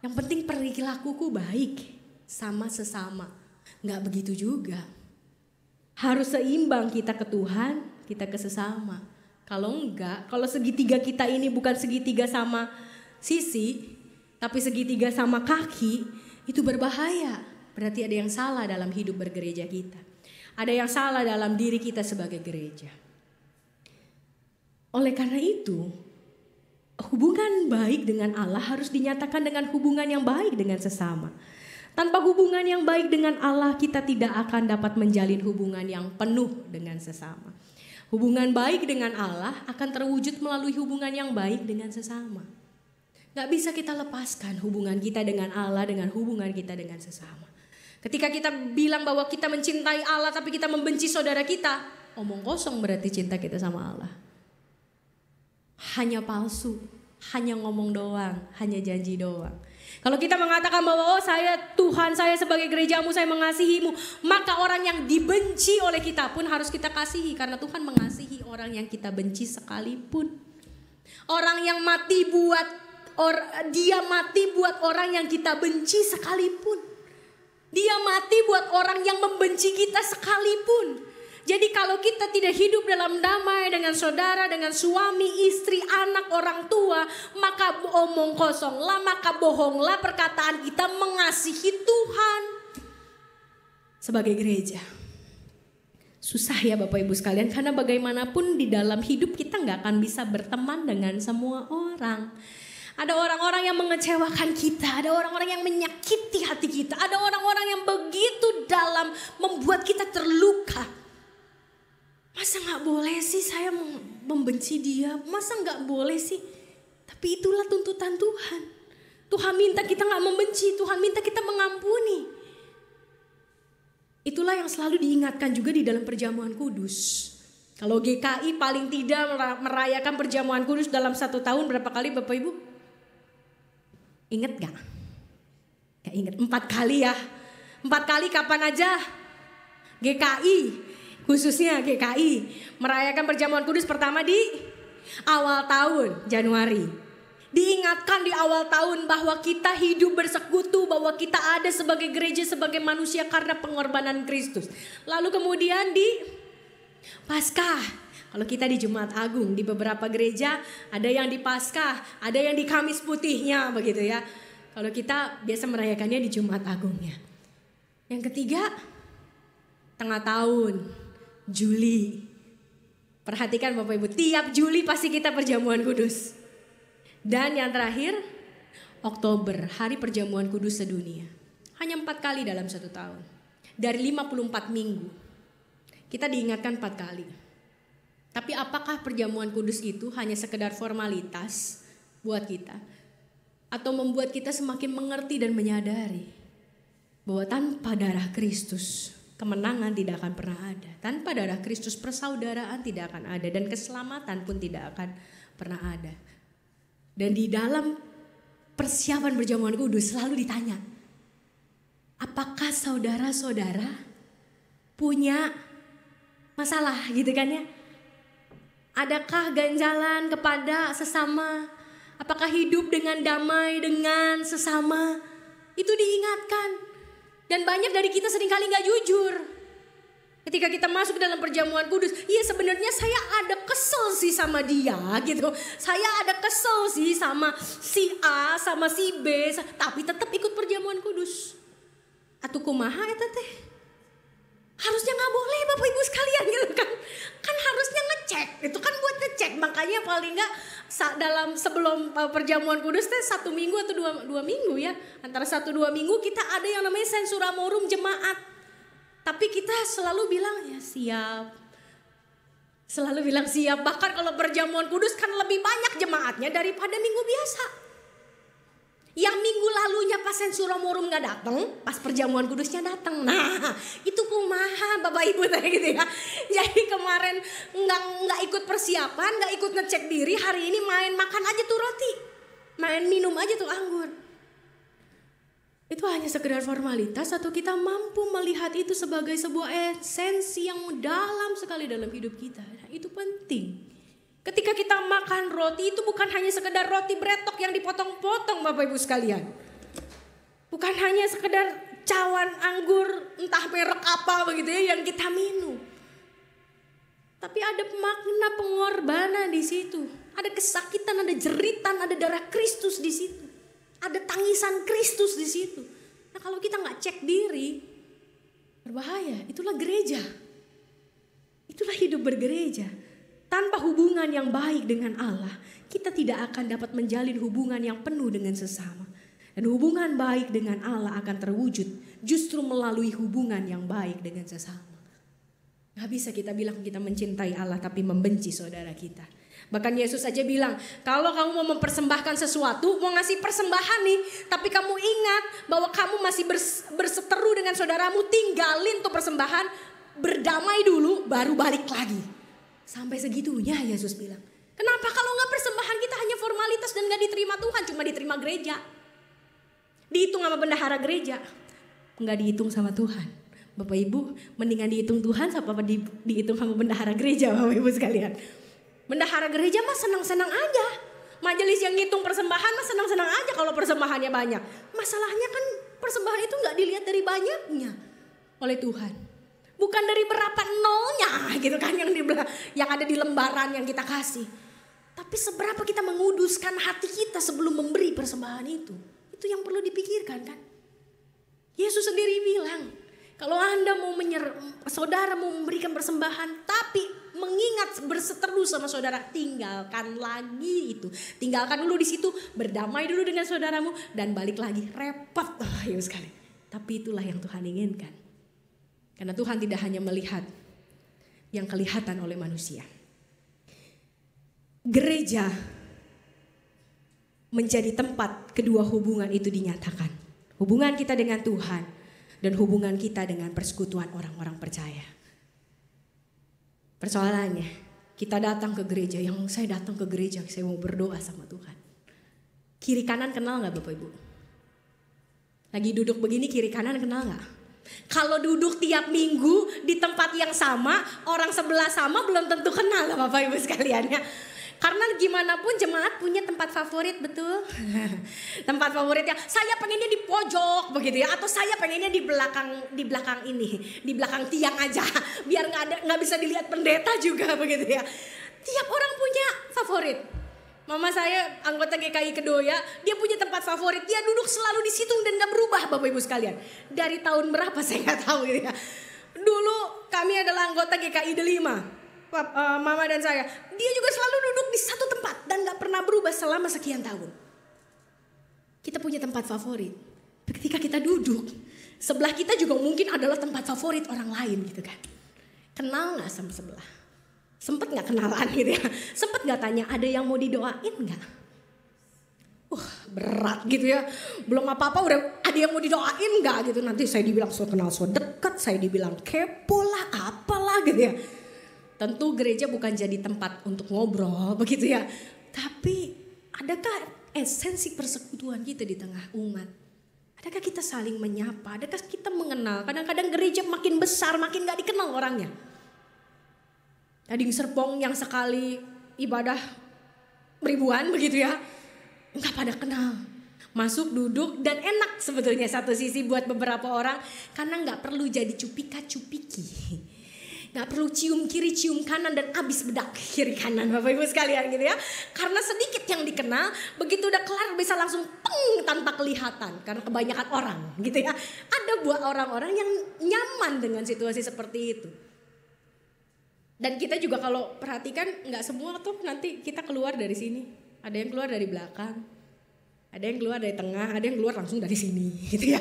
Yang penting perilakuku baik sama sesama, gak begitu juga. Harus seimbang kita ke Tuhan, kita ke sesama. Kalau enggak, kalau segitiga kita ini bukan segitiga sama sisi, tapi segitiga sama kaki, itu berbahaya. Berarti ada yang salah dalam hidup bergereja kita. Ada yang salah dalam diri kita sebagai gereja. Oleh karena itu, hubungan baik dengan Allah harus dinyatakan dengan hubungan yang baik dengan sesama. Tanpa hubungan yang baik dengan Allah, kita tidak akan dapat menjalin hubungan yang penuh dengan sesama. Hubungan baik dengan Allah akan terwujud melalui hubungan yang baik dengan sesama. Gak bisa kita lepaskan hubungan kita dengan Allah dengan hubungan kita dengan sesama. Ketika kita bilang bahwa kita mencintai Allah tapi kita membenci saudara kita, omong kosong berarti cinta kita sama Allah. Hanya palsu, hanya ngomong doang, hanya janji doang. Kalau kita mengatakan bahwa Tuhan saya sebagai gerejamu saya mengasihimu, maka orang yang dibenci oleh kita pun harus kita kasihi. Karena Tuhan mengasihi orang yang kita benci sekalipun. Orang yang mati dia mati buat orang yang kita benci sekalipun. Dia mati buat orang yang membenci kita sekalipun. Jadi kalau kita tidak hidup dalam damai dengan saudara, dengan suami, istri, anak, orang tua, maka omong kosonglah, maka bohonglah perkataan kita mengasihi Tuhan. Sebagai gereja, susah ya Bapak Ibu sekalian, karena bagaimanapun di dalam hidup kita gak akan bisa berteman dengan semua orang. Ada orang-orang yang mengecewakan kita, ada orang-orang yang menyakiti hati kita, ada orang-orang yang begitu dalam membuat kita terluka. Masa gak boleh sih saya membenci dia, masa gak boleh sih? Tapi itulah tuntutan Tuhan. Tuhan minta kita gak membenci, Tuhan minta kita mengampuni. Itulah yang selalu diingatkan juga di dalam perjamuan kudus. Kalau GKI paling tidak merayakan perjamuan kudus dalam 1 tahun berapa kali Bapak Ibu? Ingat gak? Gak ingat, 4 kali ya. 4 kali kapan aja? GKI, khususnya GKI merayakan perjamuan kudus pertama di awal tahun Januari. Diingatkan di awal tahun bahwa kita hidup bersekutu, bahwa kita ada sebagai gereja, sebagai manusia karena pengorbanan Kristus. Lalu kemudian di Paskah. Kalau kita di Jumat Agung, di beberapa gereja ada yang di Paskah, ada yang di Kamis Putihnya begitu ya. Kalau kita biasa merayakannya di Jumat Agungnya. Yang ketiga, tengah tahun, Juli. Perhatikan Bapak Ibu, tiap Juli pasti kita perjamuan kudus. Dan yang terakhir, Oktober, hari perjamuan kudus sedunia. Hanya 4 kali dalam 1 tahun. Dari 54 minggu, kita diingatkan 4 kali. Tapi apakah perjamuan kudus itu hanya sekedar formalitas buat kita? Atau membuat kita semakin mengerti dan menyadari bahwa tanpa darah Kristus, kemenangan tidak akan pernah ada. Tanpa darah Kristus, persaudaraan tidak akan ada. Dan keselamatan pun tidak akan pernah ada. Dan di dalam persiapan perjamuan kudus selalu ditanya, apakah saudara-saudara punya masalah gitu kan ya? Adakah ganjalan kepada sesama? Apakah hidup dengan damai dengan sesama? Itu diingatkan. Dan banyak dari kita seringkali gak jujur. Ketika kita masuk ke dalam perjamuan kudus, iya sebenarnya saya ada kesel sih sama dia gitu. Saya ada kesel sih sama si A, sama si B, tapi tetap ikut perjamuan kudus. Atuh kumaha eta teh? Harusnya gak boleh Bapak Ibu sekalian gitu kan. Kan harusnya ngecek, itu kan buat ngecek. Makanya paling gak sebelum perjamuan kudus teh 1 minggu atau 2 minggu ya. Antara 1-2 minggu kita ada yang namanya sensuramorum jemaat. Tapi kita selalu bilang ya siap. Selalu bilang siap. Bahkan kalau perjamuan kudus kan lebih banyak jemaatnya daripada minggu biasa. Yang minggu lalunya pas sensuramorum gak datang, pas perjamuan kudusnya datang. Nah itu kumaha Bapak Ibu tadi gitu ya. Jadi kemarin gak ikut persiapan, gak ikut ngecek diri. Hari ini main makan aja tuh roti, main minum aja tuh anggur. Itu hanya sekedar formalitas atau kita mampu melihat itu sebagai sebuah esensi yang dalam sekali dalam hidup kita. Nah, itu penting. Ketika kita makan roti itu bukan hanya sekedar roti bretok yang dipotong-potong Bapak Ibu sekalian. Bukan hanya sekedar cawan anggur entah merek apa begitu ya yang kita minum. Tapi ada makna pengorbanan di situ. Ada kesakitan, ada jeritan, ada darah Kristus di situ. Ada tangisan Kristus di situ. Nah kalau kita nggak cek diri, berbahaya. Itulah gereja. Itulah hidup bergereja. Tanpa hubungan yang baik dengan Allah, kita tidak akan dapat menjalin hubungan yang penuh dengan sesama. Dan hubungan baik dengan Allah akan terwujud justru melalui hubungan yang baik dengan sesama. Gak bisa kita bilang kita mencintai Allah tapi membenci saudara kita. Bahkan Yesus saja bilang, kalau kamu mau mempersembahkan sesuatu, mau ngasih persembahan nih, tapi kamu ingat bahwa kamu masih berseteru dengan saudaramu, tinggalin tuh persembahan, berdamai dulu, baru balik lagi. Sampai segitunya Yesus bilang. Kenapa kalau gak persembahan kita hanya formalitas dan gak diterima Tuhan, cuma diterima gereja. Dihitung sama bendahara gereja, gak dihitung sama Tuhan. Bapak Ibu, mendingan dihitung Tuhan sama dihitung sama bendahara gereja Bapak Ibu sekalian. Bendahara gereja mah senang-senang aja. Majelis yang ngitung persembahan mah senang-senang aja kalau persembahannya banyak. Masalahnya kan persembahan itu gak dilihat dari banyaknya oleh Tuhan. Bukan dari berapa nolnya gitu kan yang ada di lembaran yang kita kasih. Tapi seberapa kita menguduskan hati kita sebelum memberi persembahan itu. Itu yang perlu dipikirkan kan. Yesus sendiri bilang, kalau Anda saudara mau memberikan persembahan tapi mengingat berseteru sama saudara, tinggalkan lagi itu. Tinggalkan dulu di situ, berdamai dulu dengan saudaramu dan balik lagi. Repot ya sekali. Tapi itulah yang Tuhan inginkan. Karena Tuhan tidak hanya melihat yang kelihatan oleh manusia. Gereja menjadi tempat kedua hubungan itu dinyatakan. Hubungan kita dengan Tuhan dan hubungan kita dengan persekutuan orang-orang percaya. Persoalannya, kita datang ke gereja, yang saya datang ke gereja, saya mau berdoa sama Tuhan. Kiri kanan kenal gak Bapak Ibu? Lagi duduk begini kiri kanan kenal gak? Kalau duduk tiap minggu di tempat yang sama, orang sebelah sama belum tentu kenal lah Bapak Ibu sekalian ya. Karena gimana pun jemaat punya tempat favorit, betul? Tempat favoritnya saya pengennya di pojok begitu ya, atau saya pengennya di belakang ini, di belakang tiang aja, biar nggak bisa dilihat pendeta juga begitu ya. Tiap orang punya favorit. Mama saya anggota GKI Kedoya, dia punya tempat favorit, dia duduk selalu di situ dan nggak berubah Bapak Ibu sekalian. Dari tahun berapa saya nggak tahu gitu ya. Dulu kami adalah anggota GKI Delima. Mama dan saya, dia juga selalu duduk di satu tempat dan gak pernah berubah selama sekian tahun. Kita punya tempat favorit. Ketika kita duduk, sebelah kita juga mungkin adalah tempat favorit orang lain gitu kan. Kenal gak sama sebelah? Sempet gak kenalan gitu ya? Sempet gak tanya ada yang mau didoain gak? Berat gitu ya. Belum apa-apa udah ada yang mau didoain gak gitu. Nanti saya dibilang so kenal so dekat, saya dibilang kepo lah apalah gitu ya. Tentu gereja bukan jadi tempat untuk ngobrol begitu ya. Tapi adakah esensi persekutuan kita di tengah umat? Adakah kita saling menyapa? Adakah kita mengenal? Kadang-kadang gereja makin besar makin gak dikenal orangnya. Gading Serpong yang sekali ibadah ribuan begitu ya. Gak pada kenal. Masuk duduk dan enak sebetulnya satu sisi buat beberapa orang. Karena gak perlu jadi cupika-cupiki. Gak perlu cium kiri cium kanan dan abis bedak kiri kanan Bapak Ibu sekalian gitu ya. Karena sedikit yang dikenal, begitu udah kelar bisa langsung peng tanpa kelihatan. Karena kebanyakan orang gitu ya. Ada buat orang-orang yang nyaman dengan situasi seperti itu. Dan kita juga kalau perhatikan gak semua tuh nanti kita keluar dari sini. Ada yang keluar dari belakang, ada yang keluar dari tengah, ada yang keluar langsung dari sini gitu ya.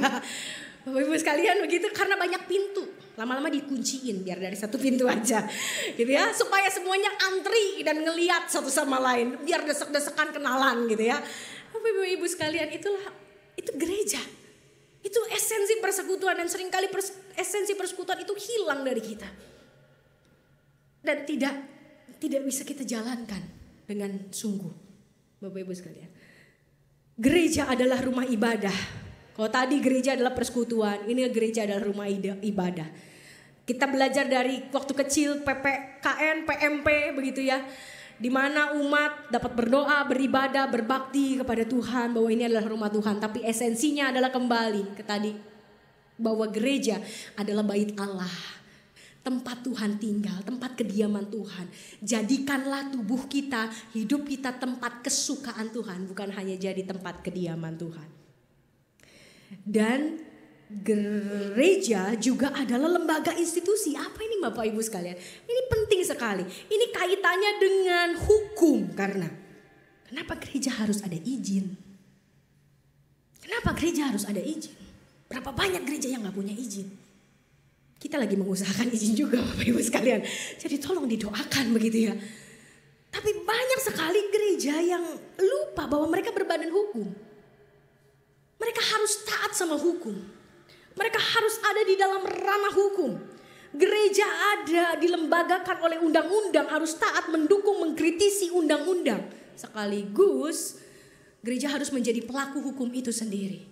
Bapak Ibu sekalian begitu karena banyak pintu. Lama-lama dikunciin biar dari satu pintu aja gitu ya. Supaya semuanya antri dan ngeliat satu sama lain. Biar desek-desekan kenalan gitu ya. Bapak Ibu sekalian itu gereja. Itu esensi persekutuan dan seringkali esensi persekutuan itu hilang dari kita. Dan tidak bisa kita jalankan dengan sungguh. Bapak Ibu sekalian. Gereja adalah rumah ibadah. Kalau tadi gereja adalah persekutuan, ini gereja adalah rumah ibadah. Kita belajar dari waktu kecil PPKN, PMP begitu ya. Di mana umat dapat berdoa, beribadah, berbakti kepada Tuhan bahwa ini adalah rumah Tuhan. Tapi esensinya adalah kembali ke tadi bahwa gereja adalah bait Allah. Tempat Tuhan tinggal, tempat kediaman Tuhan. Jadikanlah tubuh kita, hidup kita tempat kesukaan Tuhan. Bukan hanya jadi tempat kediaman Tuhan. Dan gereja juga adalah lembaga institusi. Apa ini Bapak Ibu sekalian? Ini penting sekali. Ini kaitannya dengan hukum. Karena kenapa gereja harus ada izin? Kenapa gereja harus ada izin? Berapa banyak gereja yang gak punya izin? Kita lagi mengusahakan izin juga Bapak Ibu sekalian. Jadi tolong didoakan begitu ya. Tapi banyak sekali gereja yang lupa bahwa mereka berbadan hukum. Mereka harus taat sama hukum. Mereka harus ada di dalam ranah hukum. Gereja ada dilembagakan oleh undang-undang, harus taat, mendukung, mengkritisi undang-undang. Sekaligus gereja harus menjadi pelaku hukum itu sendiri.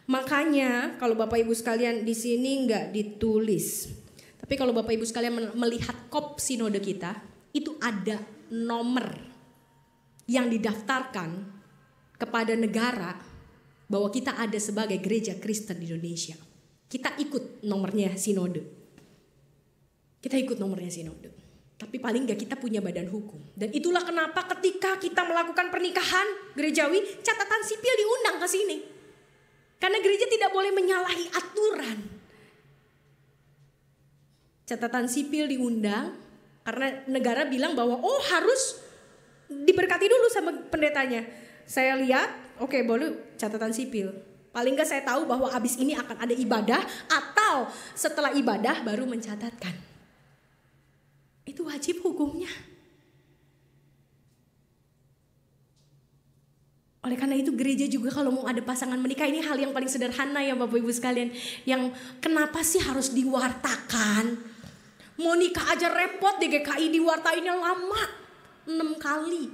Makanya kalau Bapak Ibu sekalian di sini nggak ditulis. Tapi kalau Bapak Ibu sekalian melihat kop sinode kita, itu ada nomor yang didaftarkan kepada negara bahwa kita ada sebagai gereja Kristen di Indonesia. Kita ikut nomornya sinode. Kita ikut nomornya sinode. Tapi paling gak kita punya badan hukum. Dan itulah kenapa ketika kita melakukan pernikahan gerejawi, catatan sipil diundang ke sini. Karena gereja tidak boleh menyalahi aturan. Catatan sipil diundang karena negara bilang bahwa harus diberkati dulu sama pendetanya. Saya lihat, oke, boleh catatan sipil. Paling gak saya tahu bahwa abis ini akan ada ibadah atau setelah ibadah baru mencatatkan. Itu wajib hukumnya. Oleh karena itu gereja juga kalau mau ada pasangan menikah, ini hal yang paling sederhana ya Bapak Ibu sekalian. Yang kenapa sih harus diwartakan? Mau nikah aja repot di GKI, diwartainnya lama 6 kali.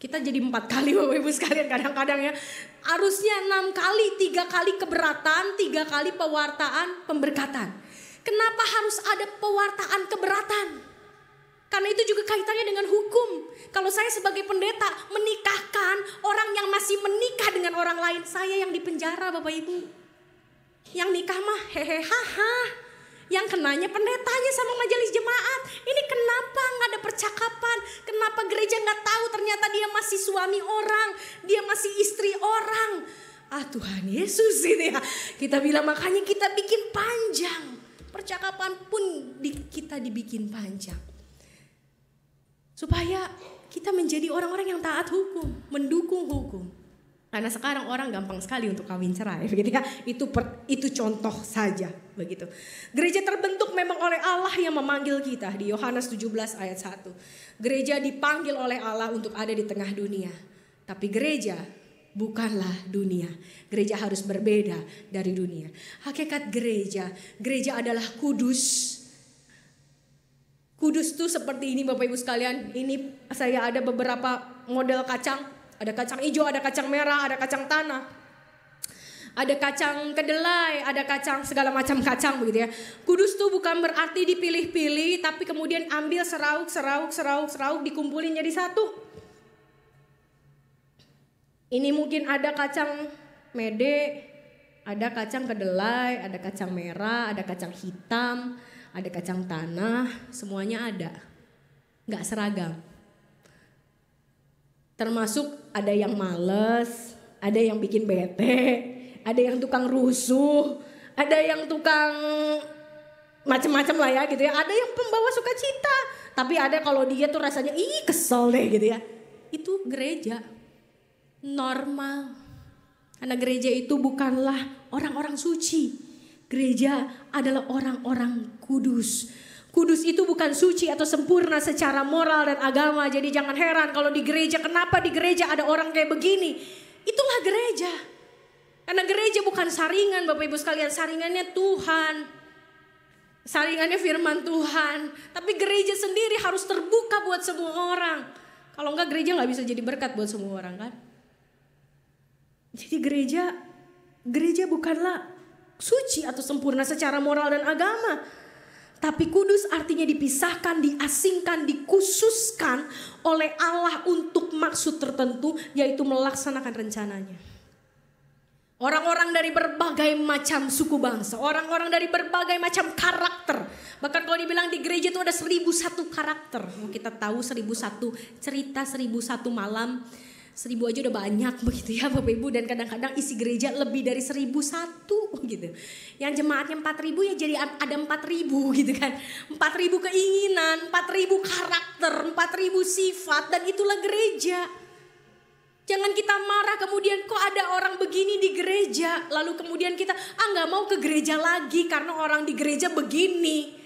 Kita jadi 4 kali Bapak Ibu sekalian kadang-kadang ya. Harusnya 6 kali, 3 kali keberatan, 3 kali pewartaan pemberkatan. Kenapa harus ada pewartaan keberatan? Karena itu juga kaitannya dengan hukum. Kalau saya sebagai pendeta menikahkan orang yang masih menikah dengan orang lain, saya yang dipenjara Bapak Ibu. Yang nikah mah hehe haha. Yang kenanya pendetanya sama majelis jemaat. Ini kenapa nggak ada percakapan? Kenapa gereja nggak tahu ternyata dia masih suami orang, dia masih istri orang? Ah Tuhan Yesus gitu ya. Kita bilang makanya kita bikin panjang. Percakapan pun kita dibikin panjang. Supaya kita menjadi orang-orang yang taat hukum, mendukung hukum. Karena sekarang orang gampang sekali untuk kawin cerai, begitu ya. Itu contoh saja, begitu. Gereja terbentuk memang oleh Allah yang memanggil kita di Yohanes 17 ayat 1. Gereja dipanggil oleh Allah untuk ada di tengah dunia. Tapi gereja bukanlah dunia. Gereja harus berbeda dari dunia. Hakikat gereja adalah kudus. Kudus itu seperti ini Bapak Ibu sekalian. Ini saya ada beberapa model kacang. Ada kacang hijau, ada kacang merah, ada kacang tanah. Ada kacang kedelai, ada kacang segala macam kacang begitu ya. Kudus itu bukan berarti dipilih-pilih, tapi kemudian ambil serauk dikumpulin jadi satu. Ini mungkin ada kacang mede, ada kacang kedelai, ada kacang merah, ada kacang hitam, ada kacang tanah, semuanya ada. Nggak seragam. Termasuk ada yang males, ada yang bikin bete, ada yang tukang rusuh, ada yang tukang macam-macam lah ya gitu ya. Ada yang pembawa sukacita, tapi ada kalau dia tuh rasanya kesel deh gitu ya. Itu gereja normal. Karena gereja itu bukanlah orang-orang suci. Gereja adalah orang-orang kudus. Kudus itu bukan suci atau sempurna secara moral dan agama. Jadi jangan heran kalau di gereja, kenapa di gereja ada orang kayak begini. Itulah gereja. Karena gereja bukan saringan Bapak Ibu sekalian. Saringannya Tuhan. Saringannya firman Tuhan. Tapi gereja sendiri harus terbuka buat semua orang. Kalau enggak gereja gak bisa jadi berkat buat semua orang kan. Jadi gereja bukanlah suci atau sempurna secara moral dan agama. Tapi kudus artinya dipisahkan, diasingkan, dikhususkan oleh Allah untuk maksud tertentu, yaitu melaksanakan rencananya. Orang-orang dari berbagai macam suku bangsa, orang-orang dari berbagai macam karakter. Bahkan kalau dibilang di gereja itu ada 1001 karakter. Kita tahu 1001 cerita, 1001 malam. 1000 aja udah banyak begitu ya Bapak Ibu. Dan kadang-kadang isi gereja lebih dari 1001 gitu. Yang jemaatnya 4000 ya jadi ada 4000 gitu kan. 4000 keinginan, 4000 karakter, 4000 sifat. Dan itulah gereja. Jangan kita marah kemudian kok ada orang begini di gereja. Lalu kemudian kita gak mau ke gereja lagi karena orang di gereja begini.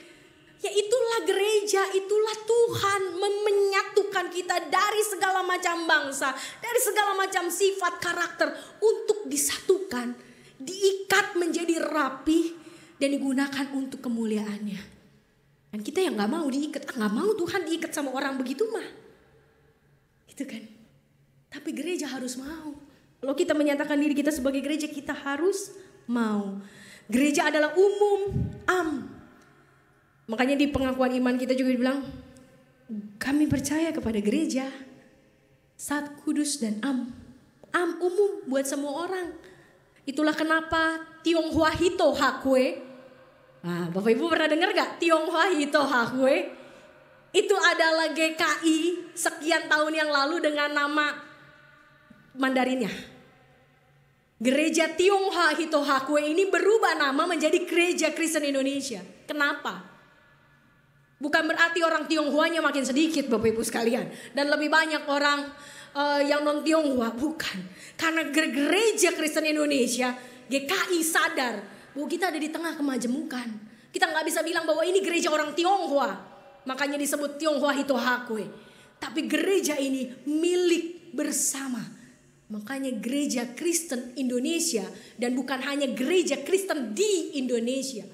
Ya itulah gereja, itulah Tuhan menyatukan kita dari segala macam bangsa, dari segala macam sifat karakter untuk disatukan, diikat menjadi rapi dan digunakan untuk kemuliaannya. Dan kita yang gak mau diikat, gak mau Tuhan diikat sama orang begitu mah. Itu kan. Tapi gereja harus mau. Kalau kita menyatakan diri kita sebagai gereja, kita harus mau. Gereja adalah umum, Makanya di pengakuan iman kita juga dibilang, kami percaya kepada gereja, saat kudus dan umum buat semua orang. Itulah kenapa Tionghoa Hito Hakwe. Nah, Bapak Ibu pernah dengar gak Tionghoa Hito Hakwe? Itu adalah GKI sekian tahun yang lalu dengan nama Mandarinnya. Gereja Tionghoa Hito Hakwe ini berubah nama menjadi Gereja Kristen Indonesia. Kenapa? Bukan berarti orang Tionghoanya makin sedikit Bapak Ibu sekalian. Dan lebih banyak orang yang non Tionghoa. Bukan. Karena gereja Kristen Indonesia GKI sadar bahwa kita ada di tengah kemajemukan. Kita gak bisa bilang bahwa ini gereja orang Tionghoa. Makanya disebut Tionghoa Hito Hakwe. Tapi gereja ini milik bersama. Makanya gereja Kristen Indonesia. Dan bukan hanya gereja Kristen di Indonesia.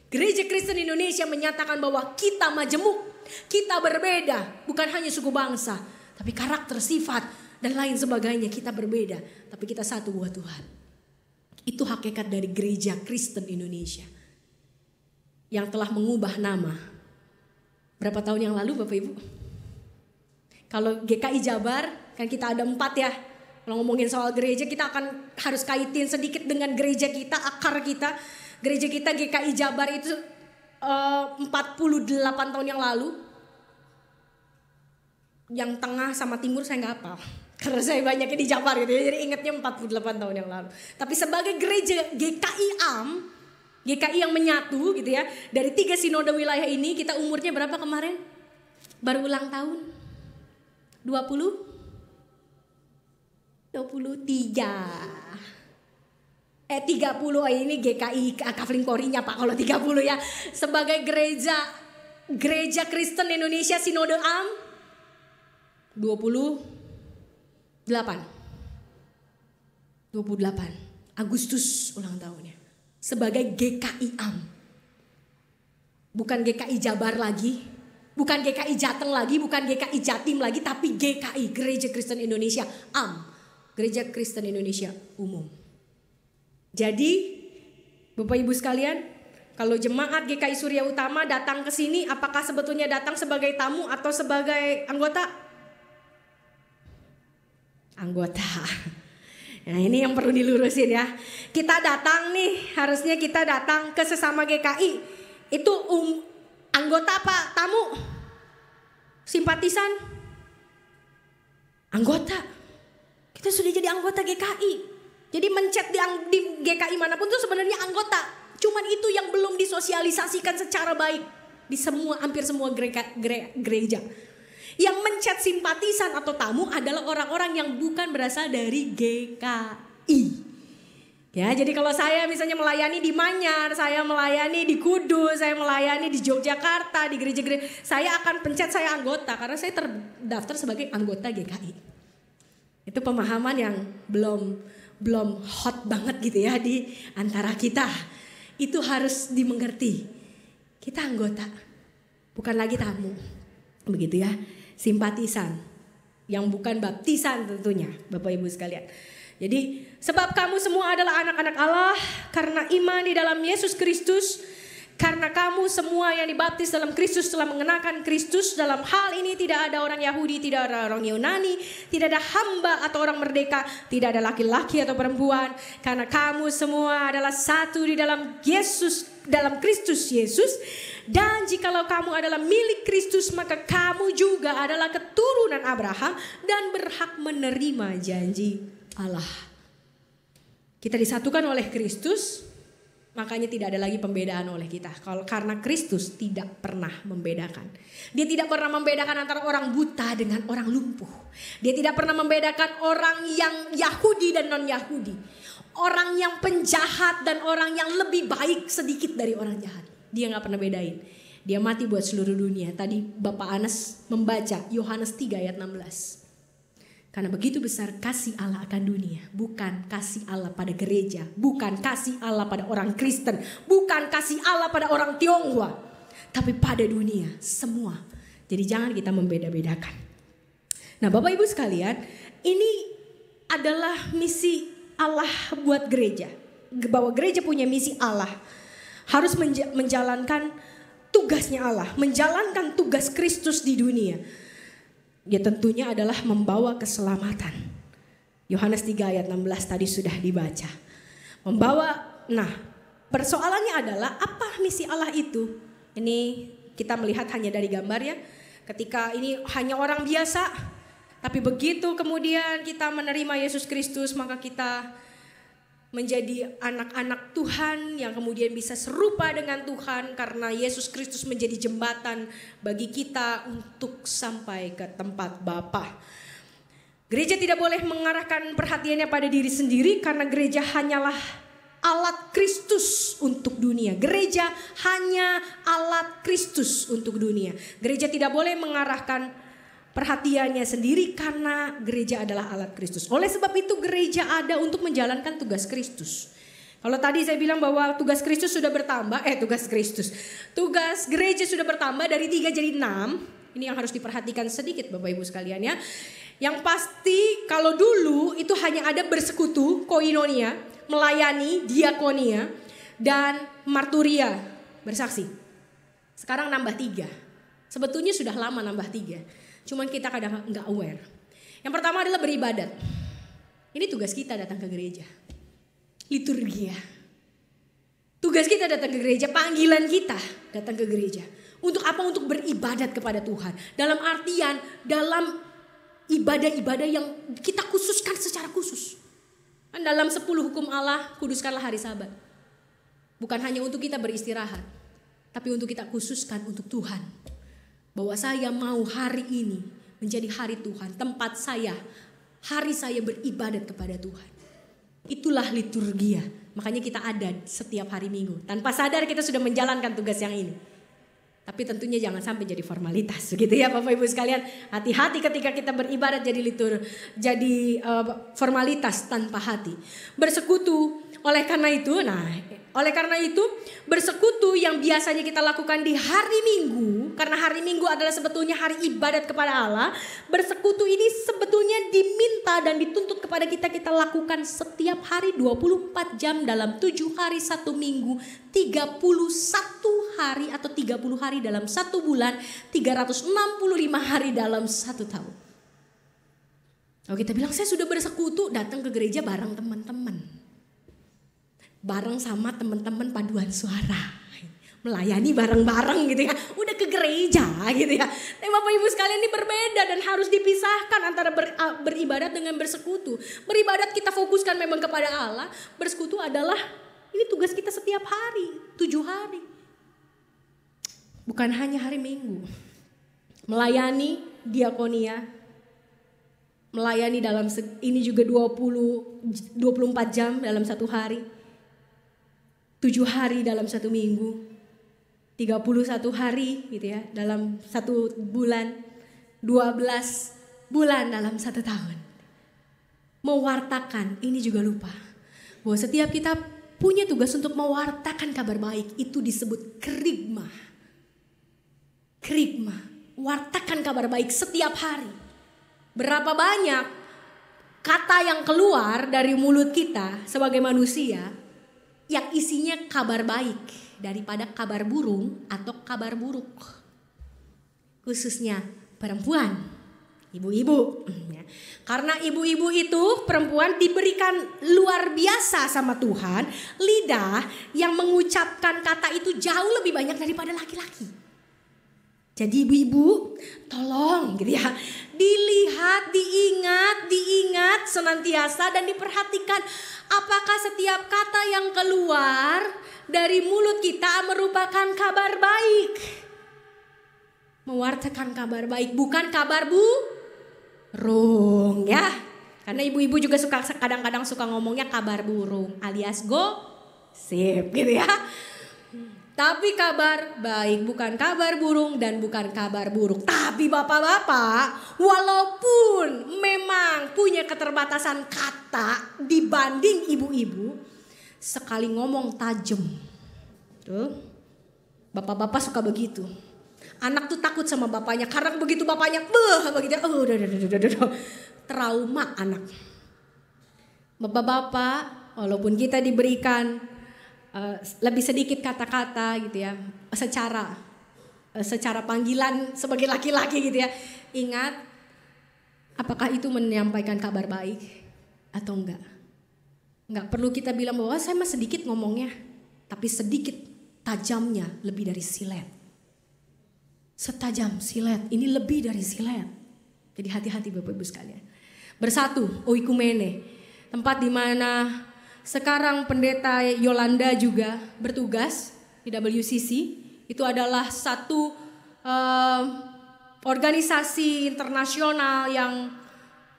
Gereja Kristen Indonesia menyatakan bahwa kita majemuk, kita berbeda, bukan hanya suku bangsa, tapi karakter, sifat, dan lain sebagainya kita berbeda. Tapi kita satu buat Tuhan. Itu hakikat dari gereja Kristen Indonesia. Yang telah mengubah nama. Berapa tahun yang lalu Bapak Ibu? Kalau GKI Jabar, kan kita ada 4 ya. Kalau ngomongin soal gereja, kita akan harus kaitin sedikit dengan gereja kita, akar kita. Gereja kita GKI Jabar itu 48 tahun yang lalu. Yang tengah sama timur saya nggak hafal. Karena saya banyaknya di Jabar gitu ya, jadi ingatnya 48 tahun yang lalu. Tapi sebagai gereja GKI AM, GKI yang menyatu gitu ya, dari 3 sinode wilayah ini, kita umurnya berapa kemarin? Baru ulang tahun? 30 ini GKI Kafling Korinya Pak kalau 30 ya. Sebagai gereja Kristen Indonesia Sinode AM 28 Agustus ulang tahunnya. Sebagai GKI AM. Bukan GKI Jabar lagi, bukan GKI Jateng lagi, bukan GKI Jatim lagi, tapi GKI Gereja Kristen Indonesia AM. Gereja Kristen Indonesia umum. Jadi Bapak Ibu sekalian, kalau jemaat GKI Surya Utama datang ke sini, apakah sebetulnya datang sebagai tamu atau sebagai anggota? Anggota. Nah ini yang perlu dilurusin ya. Kita datang nih, harusnya kita datang ke sesama GKI. Itu anggota apa? Tamu? Simpatisan? Anggota. Kita sudah jadi anggota GKI. Jadi mencet di GKI manapun itu sebenarnya anggota. Cuman itu yang belum disosialisasikan secara baik di hampir semua gereja. Yang mencet simpatisan atau tamu adalah orang-orang yang bukan berasal dari GKI. Ya, jadi kalau saya misalnya melayani di Manyar, saya melayani di Kudus, saya melayani di Yogyakarta, di gereja-gereja, saya akan pencet saya anggota karena saya terdaftar sebagai anggota GKI. Itu pemahaman yang belum hot banget gitu ya di antara kita. Itu harus dimengerti. Kita anggota, bukan lagi tamu. Begitu ya, simpatisan. Yang bukan baptisan tentunya, Bapak Ibu sekalian. Jadi sebab kamu semua adalah anak-anak Allah karena iman di dalam Yesus Kristus. Karena kamu semua yang dibaptis dalam Kristus telah mengenakan Kristus. Dalam hal ini tidak ada orang Yahudi, tidak ada orang Yunani, tidak ada hamba atau orang merdeka, tidak ada laki-laki atau perempuan. Karena kamu semua adalah satu di dalam Kristus Yesus. Dan jikalau kamu adalah milik Kristus, maka kamu juga adalah keturunan Abraham dan berhak menerima janji Allah. Kita disatukan oleh Kristus. Makanya tidak ada lagi pembedaan oleh kita. Karena Kristus tidak pernah membedakan. Dia tidak pernah membedakan antara orang buta dengan orang lumpuh. Dia tidak pernah membedakan orang yang Yahudi dan non-Yahudi. Orang yang penjahat dan orang yang lebih baik sedikit dari orang jahat. Dia gak pernah bedain. Dia mati buat seluruh dunia. Tadi Bapak Anas membaca Yohanes 3 ayat 16. Karena begitu besar kasih Allah akan dunia. Bukan kasih Allah pada gereja. Bukan kasih Allah pada orang Kristen. Bukan kasih Allah pada orang Tionghoa. Tapi pada dunia semua. Jadi jangan kita membeda-bedakan. Nah Bapak Ibu sekalian. Ini adalah misi Allah buat gereja. Bahwa gereja punya misi Allah. Harus menjalankan tugasnya Allah. Menjalankan tugas Kristus di dunia. Ya tentunya adalah membawa keselamatan. Yohanes 3 ayat 16 tadi sudah dibaca. Persoalannya adalah apa misi Allah itu? Ini kita melihat hanya dari gambar ya. Ketika ini hanya orang biasa. Tapi begitu kemudian kita menerima Yesus Kristus, maka kita menjadi anak-anak Tuhan yang kemudian bisa serupa dengan Tuhan karena Yesus Kristus menjadi jembatan bagi kita untuk sampai ke tempat Bapa. Gereja tidak boleh mengarahkan perhatiannya pada diri sendiri karena gereja hanyalah alat Kristus untuk dunia. Gereja hanya alat Kristus untuk dunia. Gereja tidak boleh mengarahkan perhatiannya sendiri karena gereja adalah alat Kristus. Oleh sebab itu gereja ada untuk menjalankan tugas Kristus. Kalau tadi saya bilang bahwa tugas Kristus sudah bertambah, tugas gereja sudah bertambah dari 3 jadi 6. Ini yang harus diperhatikan sedikit Bapak Ibu sekalian ya. Yang pasti kalau dulu itu hanya ada bersekutu, koinonia, melayani, diakonia, dan marturia, bersaksi. Sekarang nambah 3. Sebetulnya sudah lama nambah 3. Cuman kita kadang nggak aware. Yang pertama adalah beribadat. Ini tugas kita datang ke gereja. Liturgia. Tugas kita datang ke gereja, panggilan kita datang ke gereja. Untuk apa? Untuk beribadat kepada Tuhan. Dalam artian, dalam ibadah-ibadah yang kita khususkan secara khusus. Dalam 10 hukum Allah, kuduskanlah hari Sabat. Bukan hanya untuk kita beristirahat, tapi untuk kita khususkan untuk Tuhan. Bahwa saya mau hari ini menjadi hari Tuhan, tempat saya, hari saya beribadat kepada Tuhan. Itulah liturgia. Makanya kita ada setiap hari Minggu. Tanpa sadar kita sudah menjalankan tugas yang ini. Tapi tentunya jangan sampai jadi formalitas, begitu ya Bapak Ibu sekalian. Hati-hati ketika kita beribadat jadi formalitas tanpa hati. Bersekutu, oleh karena itu bersekutu yang biasanya kita lakukan di hari Minggu, karena hari Minggu adalah sebetulnya hari ibadat kepada Allah. Bersekutu ini sebetulnya diminta dan dituntut kepada kita lakukan setiap hari 24 jam dalam 7 hari 1 minggu, 31 hari atau 30 hari dalam 1 bulan, 365 hari dalam 1 tahun. Kalau kita bilang saya sudah bersekutu, datang ke gereja bareng teman-teman. Bareng sama teman-teman paduan suara. Melayani bareng-bareng gitu ya. Udah ke gereja gitu ya. Tapi Bapak Ibu sekalian ini berbeda dan harus dipisahkan antara beribadat dengan bersekutu. Beribadat kita fokuskan memang kepada Allah. Bersekutu adalah ini tugas kita setiap hari, 7 hari. Bukan hanya hari Minggu. Melayani diakonia. Melayani dalam ini juga 24 jam dalam 1 hari. 7 hari dalam 1 minggu. 31 hari gitu ya dalam 1 bulan. 12 bulan dalam 1 tahun. Mewartakan, ini juga lupa. Bahwa setiap kita punya tugas untuk mewartakan kabar baik. Itu disebut kerigma. Kerigma, wartakan kabar baik setiap hari. Berapa banyak kata yang keluar dari mulut kita sebagai manusia yang isinya kabar baik daripada kabar burung atau kabar buruk. Khususnya perempuan, ibu-ibu. Karena ibu-ibu itu perempuan diberikan luar biasa sama Tuhan, lidah yang mengucapkan kata itu jauh lebih banyak daripada laki-laki. Jadi ibu-ibu tolong gitu ya, dilihat, diingat senantiasa dan diperhatikan apakah setiap kata yang keluar dari mulut kita merupakan kabar baik. Mewartakan kabar baik, bukan kabar burung ya. Karena ibu-ibu juga kadang-kadang suka ngomongnya kabar burung alias gosip gitu ya. Tapi kabar baik, bukan kabar burung dan bukan kabar buruk. Tapi bapak-bapak, walaupun memang punya keterbatasan kata dibanding ibu-ibu, sekali ngomong tajam. Tuh, bapak-bapak suka begitu. Anak tuh takut sama bapaknya karena begitu bapaknya, begitu, trauma anak. Bapak-bapak, walaupun kita diberikan lebih sedikit kata-kata gitu ya, secara panggilan sebagai laki-laki gitu ya. Ingat, apakah itu menyampaikan kabar baik atau enggak? Enggak perlu kita bilang bahwa saya mah sedikit ngomongnya, tapi sedikit tajamnya lebih dari silet. Setajam silet, ini lebih dari silet. Jadi hati-hati Bapak Ibu sekalian. Bersatu, oikumene, tempat di mana sekarang pendeta Yolanda juga bertugas di WCC. Itu adalah satu organisasi internasional yang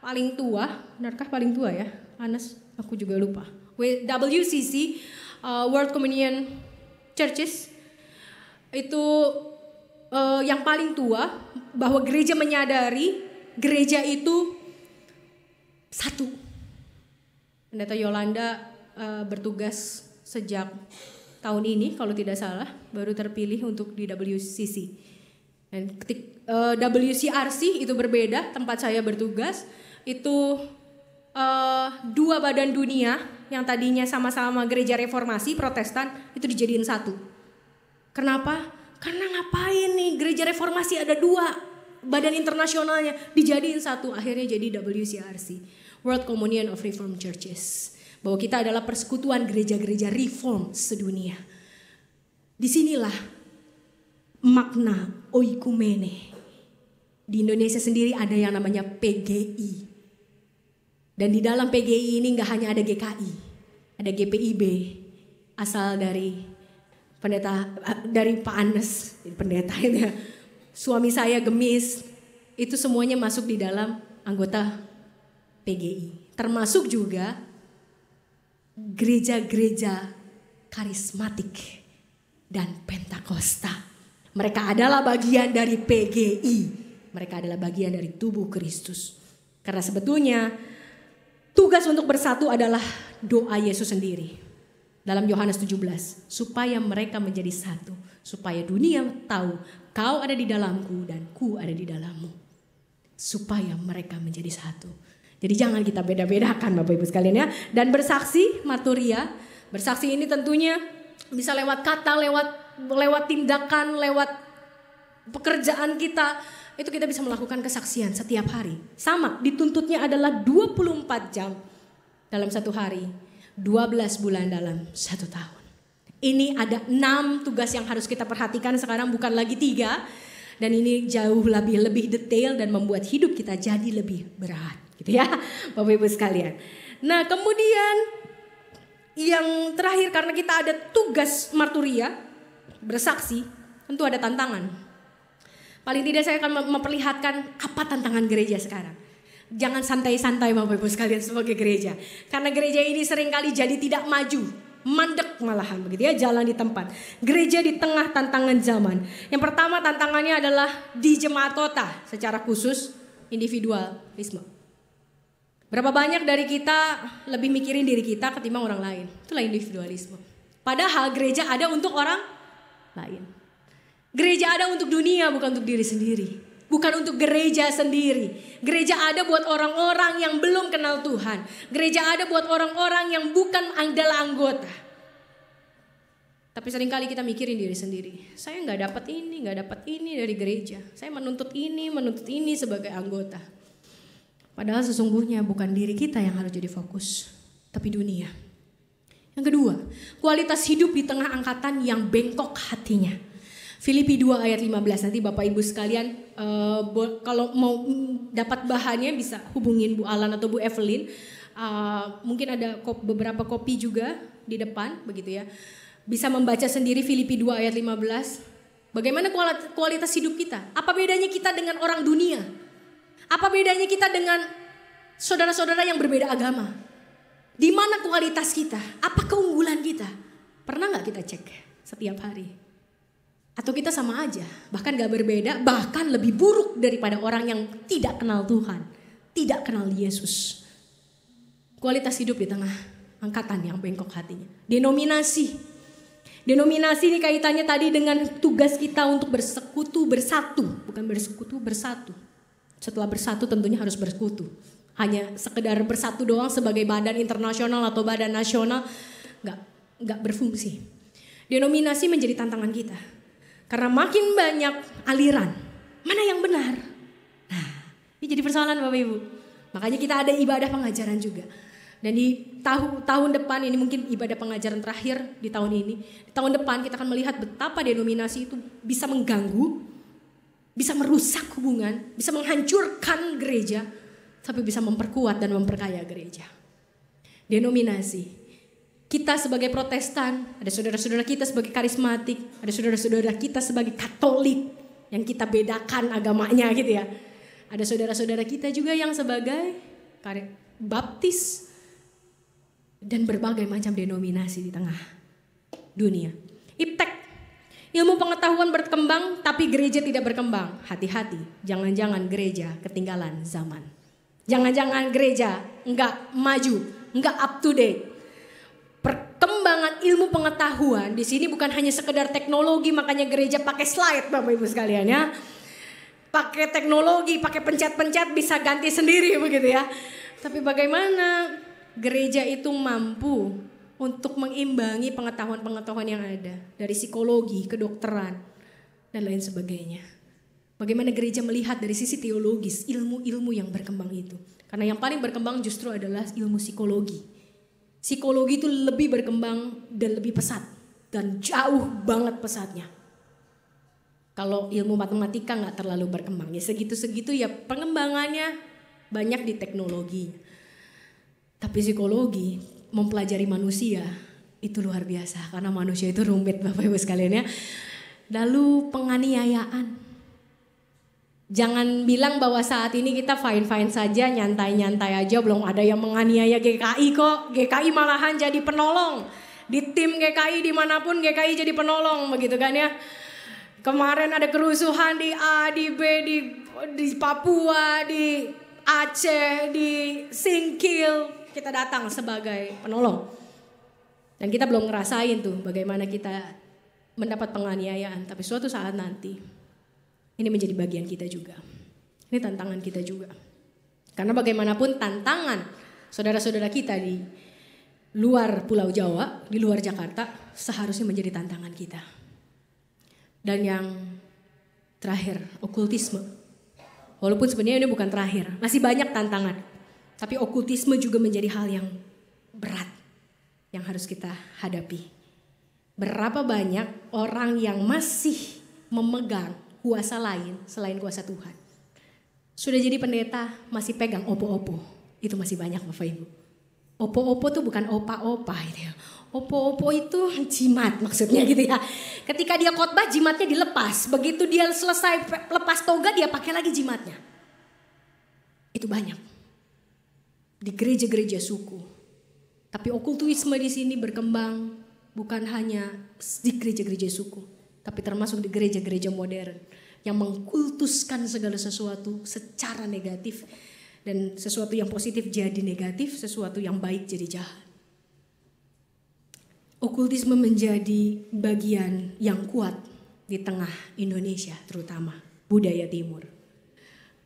paling tua. Benarkah paling tua ya? Anas, aku juga lupa. WCC, World Communion Churches. Itu yang paling tua, bahwa gereja menyadari gereja itu satu. Pendeta Yolanda bertugas sejak tahun ini kalau tidak salah, baru terpilih untuk di WCC. Dan WCRC itu berbeda, tempat saya bertugas. Itu 2 badan dunia yang tadinya sama-sama gereja reformasi Protestan itu dijadiin satu. Kenapa? Karena ngapain nih gereja reformasi ada 2 badan internasionalnya dijadiin satu, akhirnya jadi WCRC, World Communion of Reformed Churches. Bahwa kita adalah persekutuan gereja-gereja reform sedunia. Disinilah makna oikumene. Di Indonesia sendiri ada yang namanya PGI. Dan di dalam PGI ini gak hanya ada GKI, ada GPIB, asal dari Pak Anes, pendeta itu ya. Suami saya Gemis, itu semuanya masuk di dalam anggota PGI. Termasuk juga gereja-gereja karismatik dan Pentakosta. Mereka adalah bagian dari PGI. Mereka adalah bagian dari tubuh Kristus. Karena sebetulnya tugas untuk bersatu adalah doa Yesus sendiri. Dalam Yohanes 17, supaya mereka menjadi satu. Supaya dunia tahu kau ada di dalamku dan ku ada di dalammu. Supaya mereka menjadi satu. Jadi jangan kita beda-bedakan Bapak Ibu sekalian ya. Dan bersaksi, marturia. Bersaksi ini tentunya bisa lewat kata, lewat tindakan, lewat pekerjaan kita. Itu kita bisa melakukan kesaksian setiap hari. Sama, dituntutnya adalah 24 jam dalam satu hari. 12 bulan dalam 1 tahun. Ini ada 6 tugas yang harus kita perhatikan sekarang, bukan lagi 3. Dan ini jauh lebih detail dan membuat hidup kita jadi lebih berat. Gitu ya Bapak Ibu sekalian. Nah kemudian yang terakhir, karena kita ada tugas marturia, bersaksi, tentu ada tantangan. Paling tidak saya akan memperlihatkan apa tantangan gereja sekarang. Jangan santai-santai Bapak Ibu sekalian sebagai gereja. Karena gereja ini seringkali jadi tidak maju, mandek malahan begitu ya, jalan di tempat. Gereja di tengah tantangan zaman. Yang pertama tantangannya adalah di jemaat kota, secara khusus individualisme. Berapa banyak dari kita lebih mikirin diri kita ketimbang orang lain. Itulah individualisme. Padahal gereja ada untuk orang lain. Gereja ada untuk dunia, bukan untuk diri sendiri. Bukan untuk gereja sendiri. Gereja ada buat orang-orang yang belum kenal Tuhan. Gereja ada buat orang-orang yang bukan adalah anggota. Tapi seringkali kita mikirin diri sendiri. Saya gak dapat ini dari gereja. Saya menuntut ini sebagai anggota. Padahal sesungguhnya bukan diri kita yang harus jadi fokus, tapi dunia. Yang kedua, kualitas hidup di tengah angkatan yang bengkok hatinya. Filipi 2 ayat 15, nanti Bapak Ibu sekalian kalau mau dapat bahannya bisa hubungin Bu Alan atau Bu Evelyn. Mungkin ada beberapa kopi juga di depan begitu ya. Bisa membaca sendiri Filipi 2 ayat 15. Bagaimana kualitas hidup kita? Apa bedanya kita dengan orang dunia? Apa bedanya kita dengan saudara-saudara yang berbeda agama? Di mana kualitas kita? Apa keunggulan kita? Pernah gak kita cek setiap hari? Atau kita sama aja, bahkan gak berbeda, bahkan lebih buruk daripada orang yang tidak kenal Tuhan, tidak kenal Yesus. Kualitas hidup di tengah angkatan yang bengkok hatinya. Denominasi ini kaitannya tadi dengan tugas kita untuk bersekutu bersatu, bukan bersekutu bersatu. Setelah bersatu tentunya harus bersekutu. Hanya sekedar bersatu doang sebagai badan internasional atau badan nasional gak berfungsi. Denominasi menjadi tantangan kita. Karena makin banyak aliran, mana yang benar? Nah, ini jadi persoalan Bapak Ibu. Makanya kita ada ibadah pengajaran juga. Dan di tahun depan, ini mungkin ibadah pengajaran terakhir di tahun ini. Di tahun depan kita akan melihat betapa denominasi itu bisa mengganggu, bisa merusak hubungan, bisa menghancurkan gereja, tapi bisa memperkuat dan memperkaya gereja. Denominasi. Kita sebagai Protestan, ada saudara-saudara kita sebagai karismatik, ada saudara-saudara kita sebagai Katolik yang kita bedakan agamanya gitu ya. Ada saudara-saudara kita juga yang sebagai Baptis dan berbagai macam denominasi di tengah dunia. Iptek, ilmu pengetahuan berkembang tapi gereja tidak berkembang. Hati-hati, jangan-jangan gereja ketinggalan zaman. Jangan-jangan gereja enggak maju, enggak up to date. Perkembangan ilmu pengetahuan di sini bukan hanya sekedar teknologi, makanya gereja pakai slide Bapak Ibu sekalian ya. pakai teknologi, pakai pencet-pencet bisa ganti sendiri begitu ya. Tapi bagaimana gereja itu mampu untuk mengimbangi pengetahuan-pengetahuan yang ada dari psikologi, kedokteran, dan lain sebagainya. Bagaimana gereja melihat dari sisi teologis ilmu-ilmu yang berkembang itu. Karena yang paling berkembang justru adalah ilmu psikologi. Psikologi itu lebih berkembang dan lebih pesat. Dan jauh banget pesatnya. Kalau ilmu matematika gak terlalu berkembang. Ya segitu-segitu ya pengembangannya banyak di teknologi. Tapi psikologi mempelajari manusia itu luar biasa. Karena manusia itu rumit Bapak Ibu sekalian ya. Lalu penganiayaan. Jangan bilang bahwa saat ini kita fine-fine saja, nyantai-nyantai aja, belum ada yang menganiaya GKI kok. GKI malahan jadi penolong. Di tim GKI dimanapun GKI jadi penolong begitu kan ya. Kemarin ada kerusuhan di A, di B, di Papua, di Aceh, di Singkil. Kita datang sebagai penolong. Dan kita belum ngerasain tuh bagaimana kita mendapat penganiayaan. Tapi suatu saat nanti ini menjadi bagian kita juga. Ini tantangan kita juga. Karena bagaimanapun tantangan saudara-saudara kita di luar Pulau Jawa, di luar Jakarta, seharusnya menjadi tantangan kita. Dan yang terakhir, okultisme. Walaupun sebenarnya ini bukan terakhir, masih banyak tantangan. Tapi okultisme juga menjadi hal yang berat yang harus kita hadapi. Berapa banyak orang yang masih memegang kuasa lain selain kuasa Tuhan. Sudah jadi pendeta masih pegang opo-opo. Itu masih banyak Bapak Ibu. Opo-opo tuh bukan opa-opa gitu ya. Opo-opo itu jimat maksudnya gitu ya. Ketika dia khotbah jimatnya dilepas. Begitu dia selesai lepas toga dia pakai lagi jimatnya. Itu banyak. Di gereja-gereja suku. Tapi okultisme di sini berkembang bukan hanya di gereja-gereja suku. Tapi termasuk di gereja-gereja modern yang mengkultuskan segala sesuatu secara negatif. Dan sesuatu yang positif jadi negatif, sesuatu yang baik jadi jahat. Okultisme menjadi bagian yang kuat di tengah Indonesia terutama, budaya timur.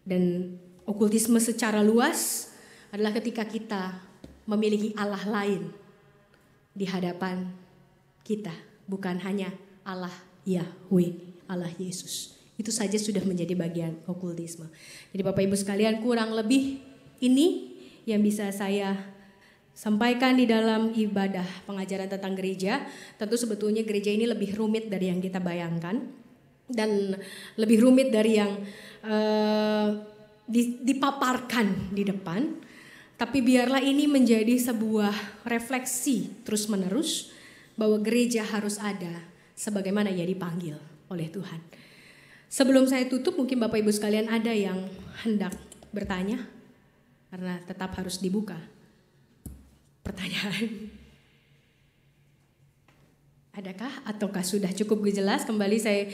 Dan okultisme secara luas adalah ketika kita memiliki Allah lain di hadapan kita. Bukan hanya Allah Yahweh, Allah Yesus. Itu saja sudah menjadi bagian okultisme. Jadi Bapak Ibu sekalian kurang lebih ini yang bisa saya sampaikan di dalam ibadah pengajaran tentang gereja. Tentu sebetulnya gereja ini lebih rumit dari yang kita bayangkan. Dan lebih rumit dari yang dipaparkan di depan. Tapi biarlah ini menjadi sebuah refleksi terus menerus bahwa gereja harus ada sebagaimana ia dipanggil oleh Tuhan. Sebelum saya tutup mungkin Bapak Ibu sekalian ada yang hendak bertanya. Karena tetap harus dibuka. Pertanyaan. Adakah ataukah sudah cukup jelas? Kembali saya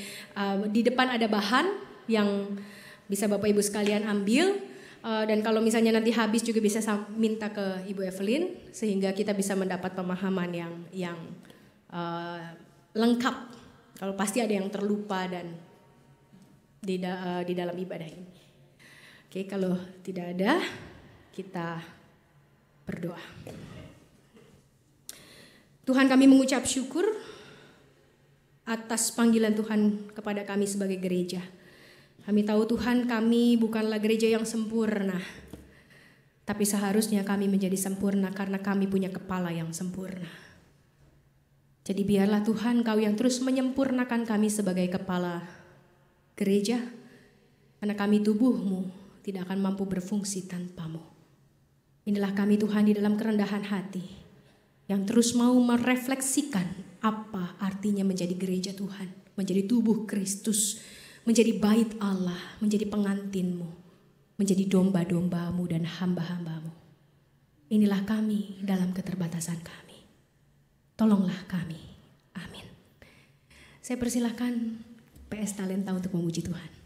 di depan ada bahan yang bisa Bapak Ibu sekalian ambil. Dan kalau misalnya nanti habis juga bisa minta ke Ibu Evelyn. Sehingga kita bisa mendapat pemahaman yang lengkap. Kalau pasti ada yang terlupa dan di dalam ibadah ini. Oke, kalau tidak ada, kita berdoa. Tuhan, kami mengucap syukur atas panggilan Tuhan kepada kami sebagai gereja. Kami tahu Tuhan, kami bukanlah gereja yang sempurna. Tapi seharusnya kami menjadi sempurna karena kami punya kepala yang sempurna. Jadi biarlah Tuhan Kau yang terus menyempurnakan kami sebagai kepala gereja. Karena kami tubuh-Mu tidak akan mampu berfungsi tanpa-Mu. Inilah kami Tuhan di dalam kerendahan hati. Yang terus mau merefleksikan apa artinya menjadi gereja Tuhan. Menjadi tubuh Kristus. Menjadi bait Allah. Menjadi pengantin-Mu. Menjadi domba-domba-Mu dan hamba-hamba-Mu. Inilah kami dalam keterbatasan kami. Tolonglah kami. Amin. Saya persilahkan PS Talenta untuk memuji Tuhan.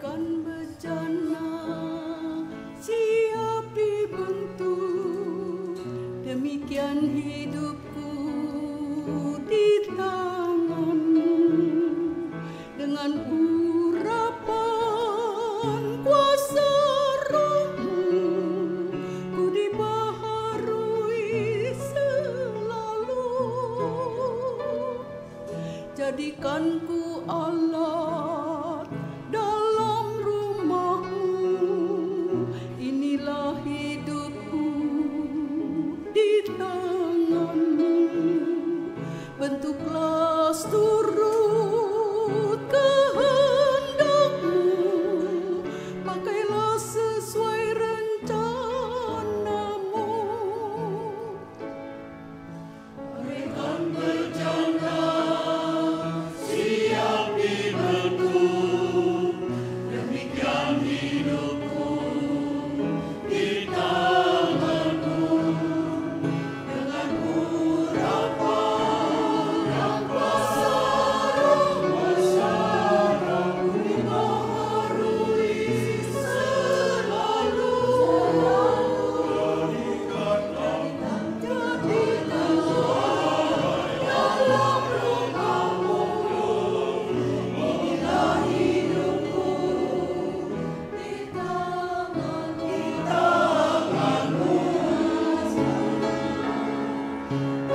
Jadikan bejana siap dibentuk, demikian hidupku di tanganmu. Dengan urapan kuasa rohmu, ku dibaharui selalu. Jadikan ku alat dalam rumahmu, inilah hidupku di tanganmu. Bentuklah turut kehendakmu, pakailah sesuai rencanamu. Berikan bejana siap dibentuk, demikian hidupku di tanganmu. Dengan urapan yang kuasa rohmu, ku dibaharui selalu. Jadikan dalam rumahmu, inilah hidupku di tanganmu.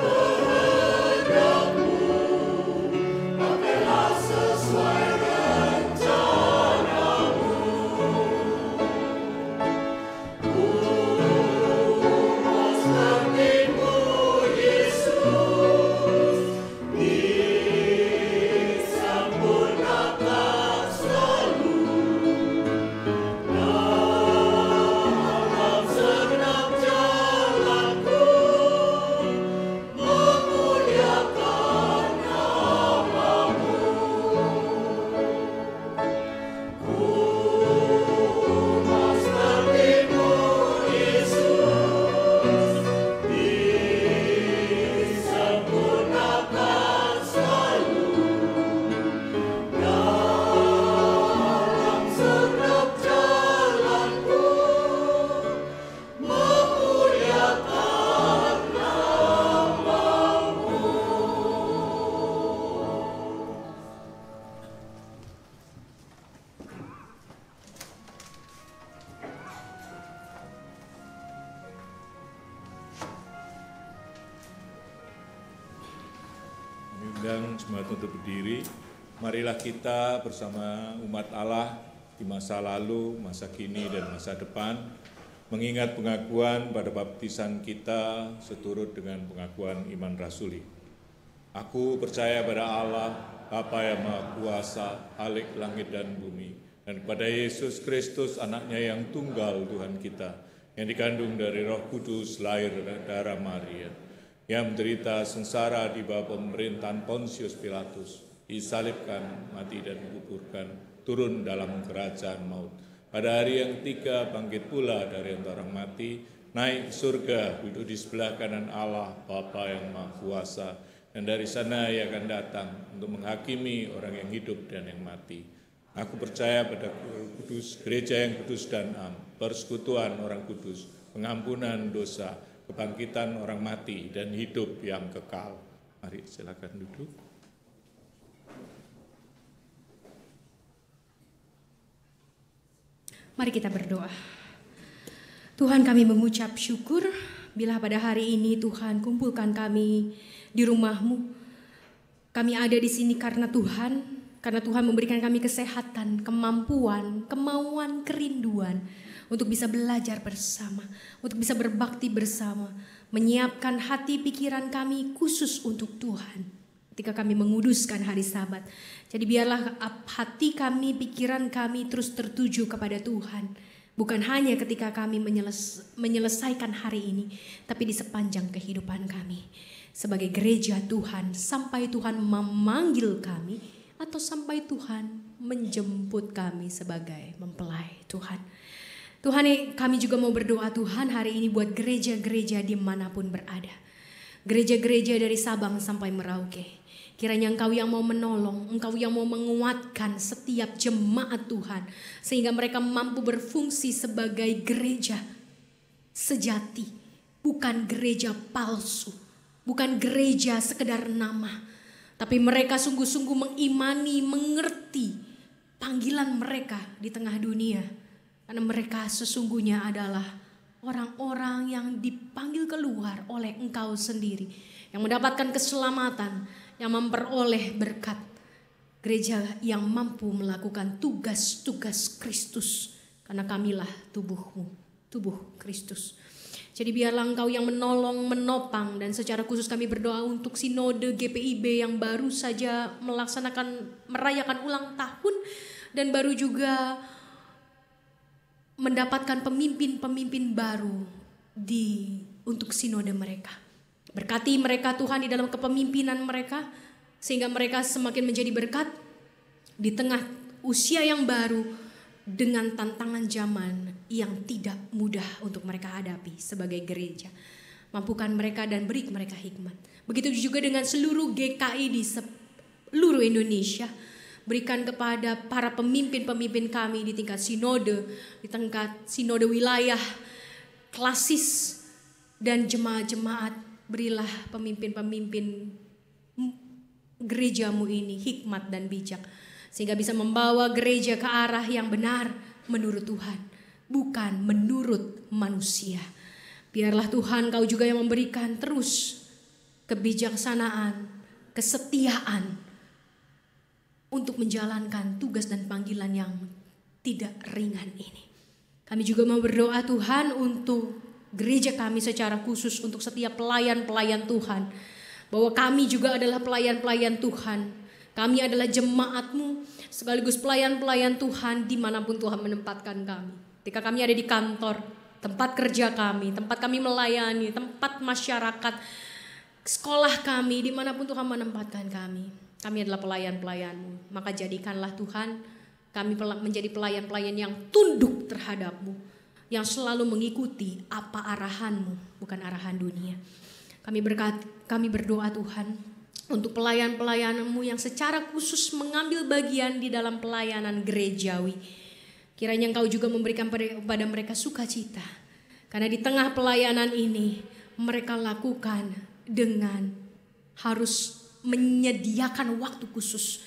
Kehendakmu, pakailah sesuai rencanamu. Ku mau seperti-Mu, Yesus, disempurnakan selalu. Dalam segenap jalanku, memuliakan nama-Mu. Ku mau seperti-Mu, Yesus, disempurnakan selalu. Dalam segenap jalanku, memuliakan nama-Mu. Kami undang jemaat untuk berdiri. Marilah kita bersama umat Allah di masa lalu, masa kini, dan masa depan mengingat pengakuan pada baptisan kita seturut dengan pengakuan iman rasuli. Aku percaya pada Allah, Bapa yang Maha Kuasa, Khalik langit dan bumi, dan kepada Yesus Kristus, anaknya yang tunggal Tuhan kita, yang dikandung dari Roh Kudus, lahir dari darah Maria, yang menderita sengsara di bawah pemerintahan Pontius Pilatus, disalibkan, mati dan dikuburkan, turun dalam kerajaan maut. Pada hari yang ketiga bangkit pula dari antara orang mati, naik ke surga, duduk di sebelah kanan Allah, Bapa yang Maha Kuasa, dan dari sana Ia akan datang untuk menghakimi orang yang hidup dan yang mati. Aku percaya pada kudus, gereja yang kudus dan am, persekutuan orang kudus, pengampunan dosa, kebangkitan orang mati, dan hidup yang kekal. Mari silakan duduk. Mari kita berdoa. Tuhan, kami mengucap syukur bila pada hari ini Tuhan kumpulkan kami di rumah-Mu. Kami ada di sini karena Tuhan memberikan kami kesehatan, kemampuan, kemauan, kerinduan untuk bisa belajar bersama, untuk bisa berbakti bersama, menyiapkan hati pikiran kami khusus untuk Tuhan ketika kami menguduskan hari Sabat. Jadi biarlah hati kami, pikiran kami terus tertuju kepada Tuhan. Bukan hanya ketika kami menyelesaikan hari ini, tapi di sepanjang kehidupan kami. Sebagai gereja Tuhan, sampai Tuhan memanggil kami, atau sampai Tuhan menjemput kami sebagai mempelai Tuhan. Tuhan, kami juga mau berdoa Tuhan hari ini buat gereja-gereja dimanapun berada. Gereja-gereja dari Sabang sampai Merauke, Kiranya Engkau yang mau menolong, Engkau yang mau menguatkan setiap jemaat Tuhan. Sehingga mereka mampu berfungsi sebagai gereja sejati. Bukan gereja palsu, bukan gereja sekedar nama. Tapi mereka sungguh-sungguh mengimani, mengerti panggilan mereka di tengah dunia. Karena mereka sesungguhnya adalah orang-orang yang dipanggil keluar oleh Engkau sendiri. Yang mendapatkan keselamatan, yang memperoleh berkat. Gereja yang mampu melakukan tugas-tugas Kristus. Karena kamilah tubuh-Mu, tubuh Kristus. Jadi biarlah Engkau yang menolong, menopang. Dan secara khusus kami berdoa untuk sinode GPIB yang baru saja merayakan ulang tahun. Dan baru juga mendapatkan pemimpin-pemimpin baru untuk sinode mereka. Berkati mereka Tuhan di dalam kepemimpinan mereka, sehingga mereka semakin menjadi berkat di tengah usia yang baru dengan tantangan zaman yang tidak mudah untuk mereka hadapi sebagai gereja. Mampukan mereka dan beri mereka hikmat. Begitu juga dengan seluruh GKI di seluruh Indonesia. Berikan kepada para pemimpin-pemimpin kami di tingkat sinode, di tingkat sinode wilayah, klasis, dan jemaat-jemaat. Berilah pemimpin-pemimpin gereja-Mu ini hikmat dan bijak. Sehingga bisa membawa gereja ke arah yang benar menurut Tuhan. Bukan menurut manusia. Biarlah Tuhan Kau juga yang memberikan terus kebijaksanaan, kesetiaan. Untuk menjalankan tugas dan panggilan yang tidak ringan ini. Kami juga mau berdoa Tuhan untuk gereja kami secara khusus, untuk setiap pelayan-pelayan Tuhan. Bahwa kami juga adalah pelayan-pelayan Tuhan. Kami adalah jemaat-Mu sekaligus pelayan-pelayan Tuhan dimanapun Tuhan menempatkan kami. Ketika kami ada di kantor, tempat kerja kami, tempat kami melayani, tempat masyarakat, sekolah kami, dimanapun Tuhan menempatkan kami. Kami adalah pelayan-pelayan-Mu. Maka jadikanlah Tuhan kami menjadi pelayan-pelayan yang tunduk terhadap-Mu. Yang selalu mengikuti apa arahan-Mu, bukan arahan dunia. Kami berdoa Tuhan untuk pelayan-pelayan-Mu yang secara khusus mengambil bagian di dalam pelayanan gerejawi. Kiranya Engkau juga memberikan kepada mereka sukacita. Karena di tengah pelayanan ini mereka lakukan dengan harus menyediakan waktu khusus.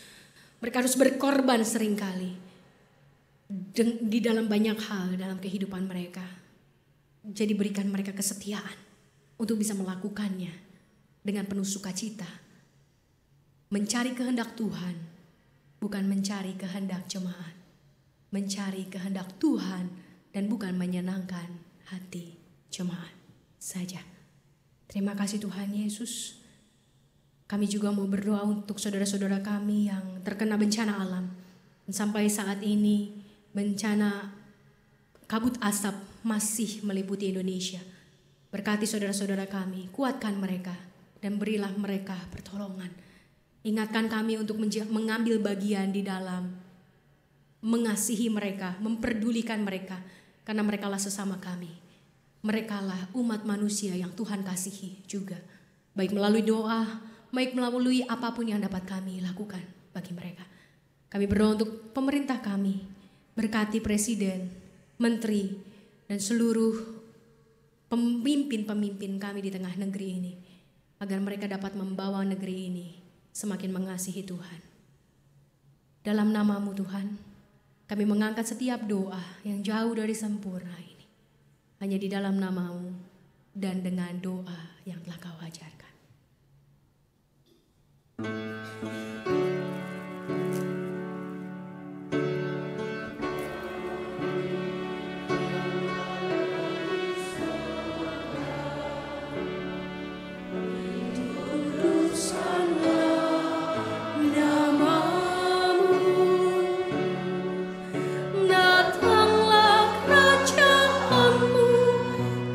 Mereka harus berkorban seringkali di dalam banyak hal dalam kehidupan mereka. Jadi berikan mereka kesetiaan untuk bisa melakukannya dengan penuh sukacita. Mencari kehendak Tuhan, bukan mencari kehendak jemaat. Mencari kehendak Tuhan dan bukan menyenangkan hati jemaat saja. Terima kasih Tuhan Yesus. Kami juga mau berdoa untuk saudara-saudara kami yang terkena bencana alam. Dan sampai saat ini bencana kabut asap masih meliputi Indonesia. Berkati saudara-saudara kami, kuatkan mereka dan berilah mereka pertolongan. Ingatkan kami untuk mengambil bagian di dalam mengasihi mereka, memperdulikan mereka. Karena merekalah sesama kami. Merekalah umat manusia yang Tuhan kasihi juga. Baik melalui doa, baik melalui apapun yang dapat kami lakukan bagi mereka. Kami berdoa untuk pemerintah kami. Berkati presiden, menteri, dan seluruh pemimpin-pemimpin kami di tengah negeri ini. Agar mereka dapat membawa negeri ini semakin mengasihi Tuhan. Dalam nama-Mu Tuhan, kami mengangkat setiap doa yang jauh dari sempurna ini. Hanya di dalam nama-Mu dan dengan doa yang telah Kau ajarkan.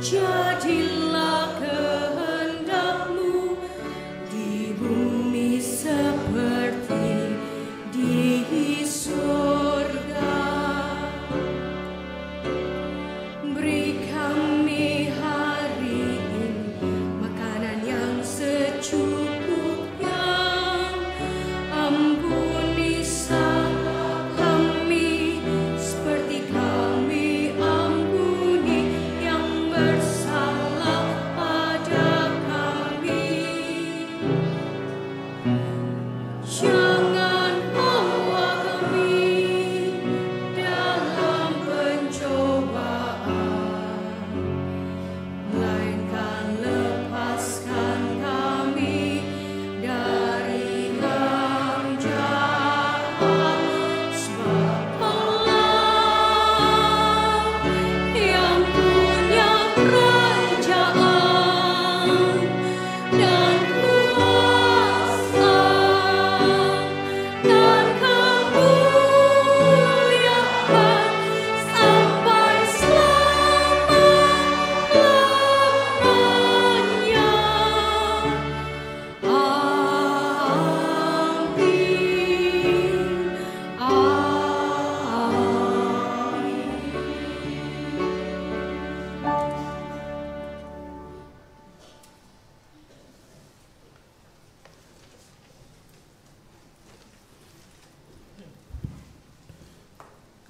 Jadilah kehendak-Mu di bumi seperti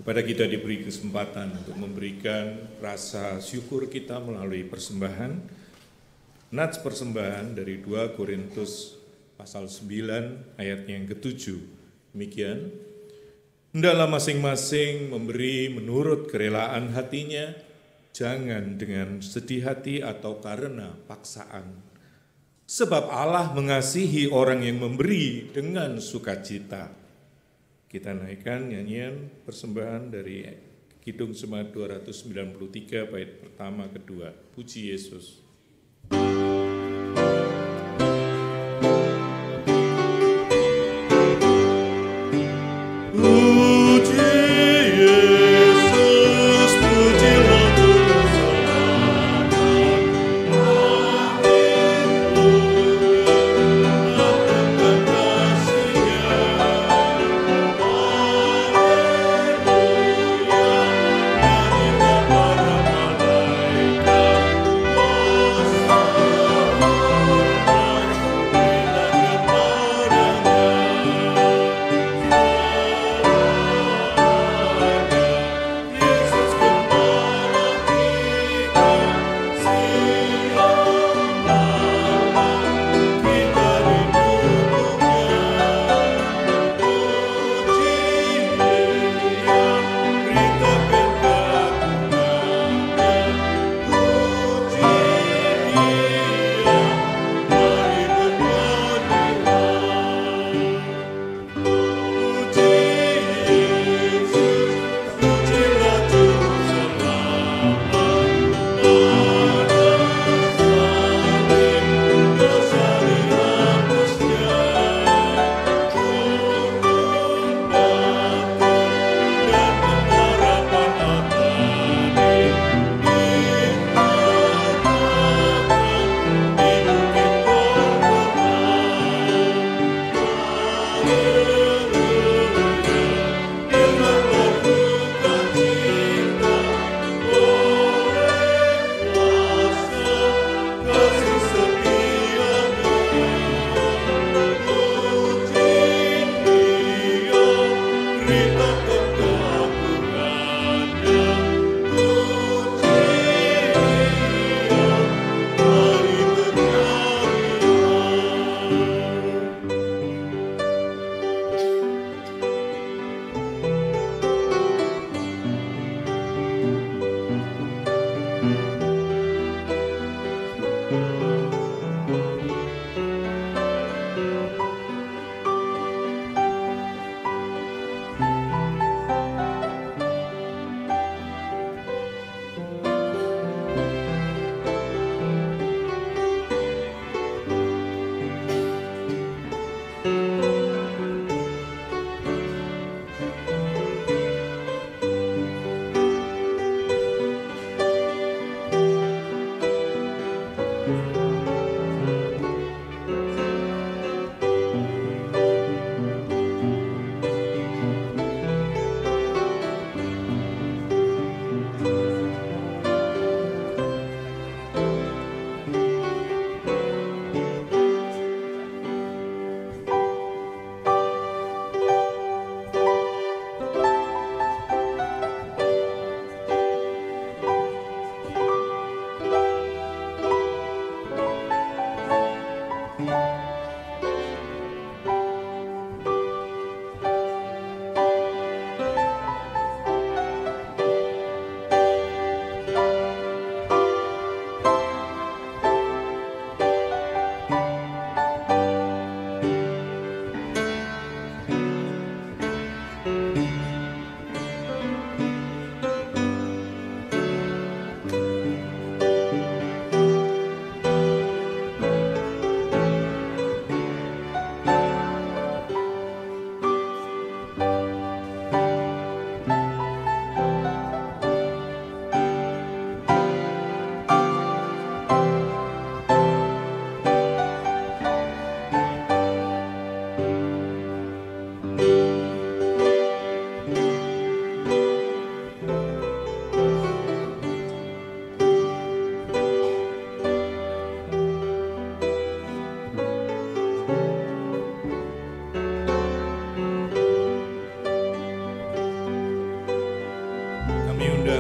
pada kita diberi kesempatan untuk memberikan rasa syukur kita melalui persembahan. Nats persembahan dari 2 Korintus pasal 9 ayat yang ke-7. Demikian, hendaklah masing-masing memberi menurut kerelaan hatinya, jangan dengan sedih hati atau karena paksaan. Sebab Allah mengasihi orang yang memberi dengan sukacita. Kita naikkan nyanyian persembahan dari Kidung Semangat 293 bait pertama kedua. Puji Yesus. Haleluya,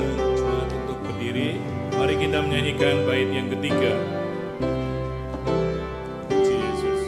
undang jemaat untuk berdiri. Mari kita menyanyikan bait yang ketiga. Puji Yesus.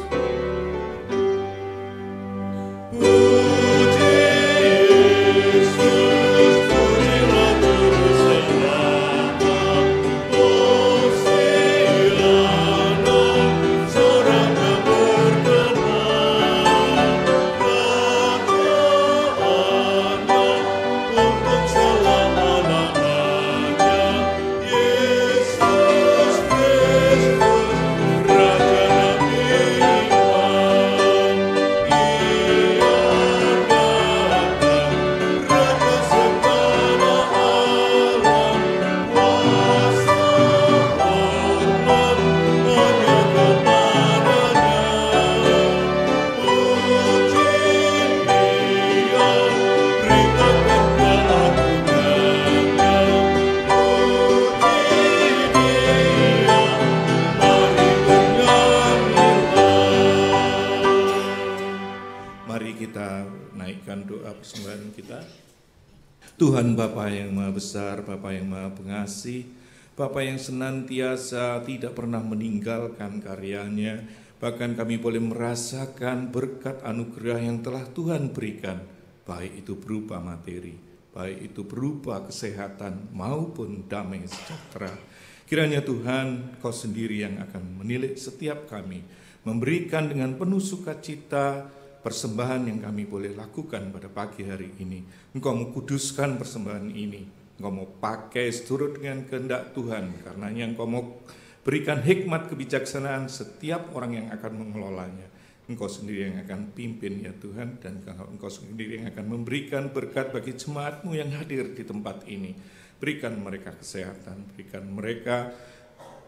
Tuhan Bapa yang Maha Besar, Bapa yang Maha Pengasih, Bapa yang senantiasa tidak pernah meninggalkan karyanya, bahkan kami boleh merasakan berkat anugerah yang telah Tuhan berikan, baik itu berupa materi, baik itu berupa kesehatan maupun damai sejahtera. Kiranya Tuhan, Kau sendiri yang akan menilik setiap kami, memberikan dengan penuh sukacita persembahan yang kami boleh lakukan pada pagi hari ini. Engkau mau kuduskan persembahan ini. Engkau mau pakai seturut dengan kehendak Tuhan. Karenanya Engkau mau berikan hikmat kebijaksanaan setiap orang yang akan mengelolanya. Engkau sendiri yang akan pimpin ya Tuhan. Dan Engkau sendiri yang akan memberikan berkat bagi jemaat-Mu yang hadir di tempat ini. Berikan mereka kesehatan, berikan mereka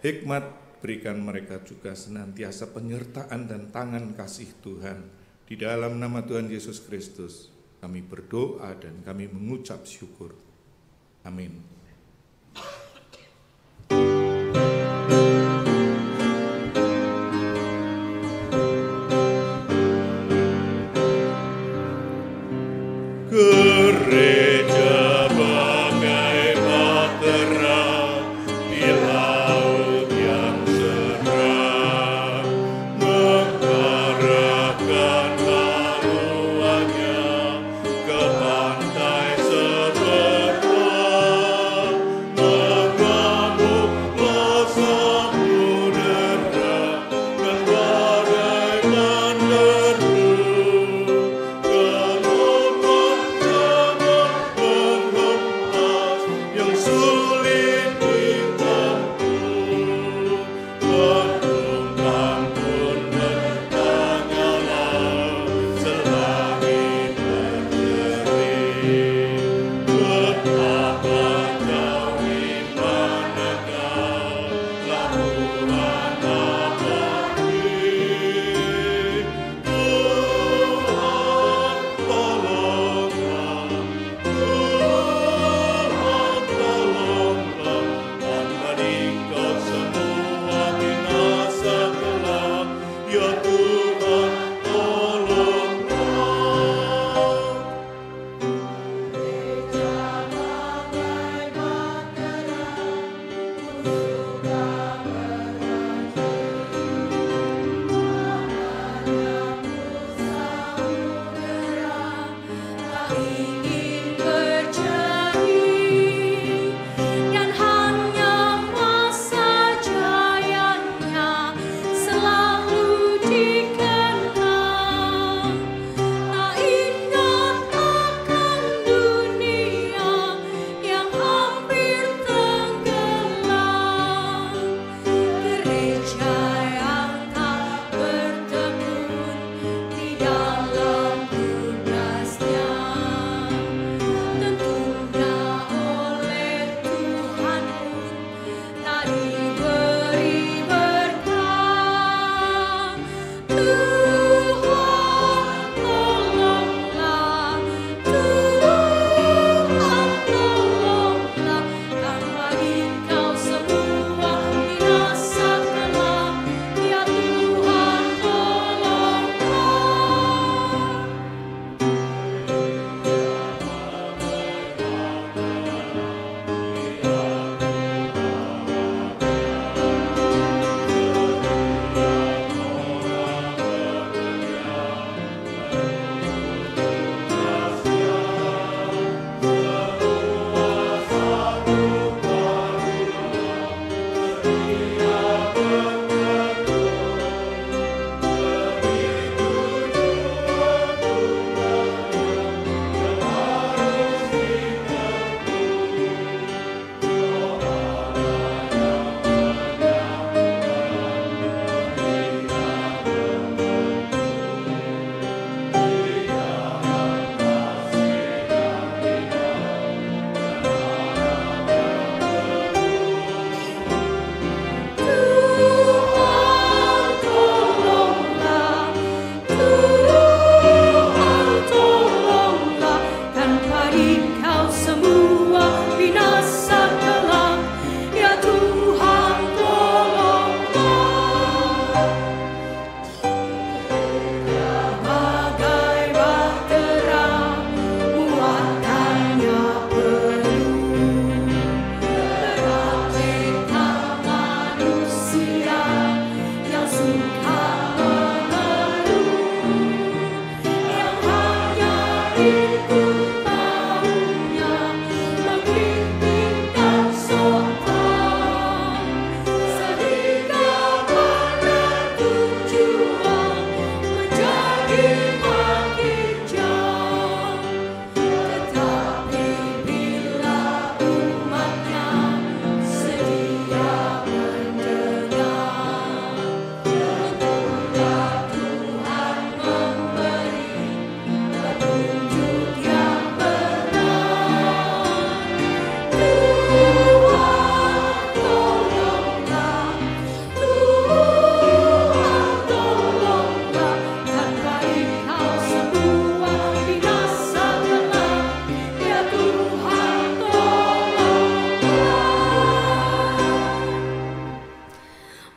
hikmat, berikan mereka juga senantiasa penyertaan dan tangan kasih Tuhan. Di dalam nama Tuhan Yesus Kristus, kami berdoa dan kami mengucap syukur. Amin. Gereja bagai bahtera di laut yang seram, mengarahkan haluannya ke pantai seberang.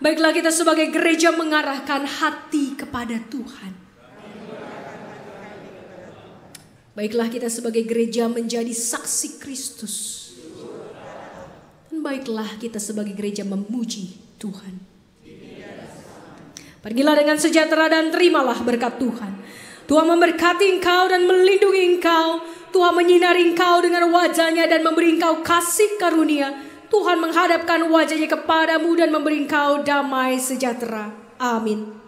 Baiklah kita sebagai gereja mengarahkan hati kepada Tuhan. Baiklah kita sebagai gereja menjadi saksi Kristus. Dan baiklah kita sebagai gereja memuji Tuhan. Pergilah dengan sejahtera dan terimalah berkat Tuhan. Tuhan memberkati engkau dan melindungi engkau. Tuhan menyinari engkau dengan wajah-Nya dan memberi engkau kasih karunia. Tuhan menghadapkan wajah-Nya kepadamu dan memberi engkau damai sejahtera. Amin.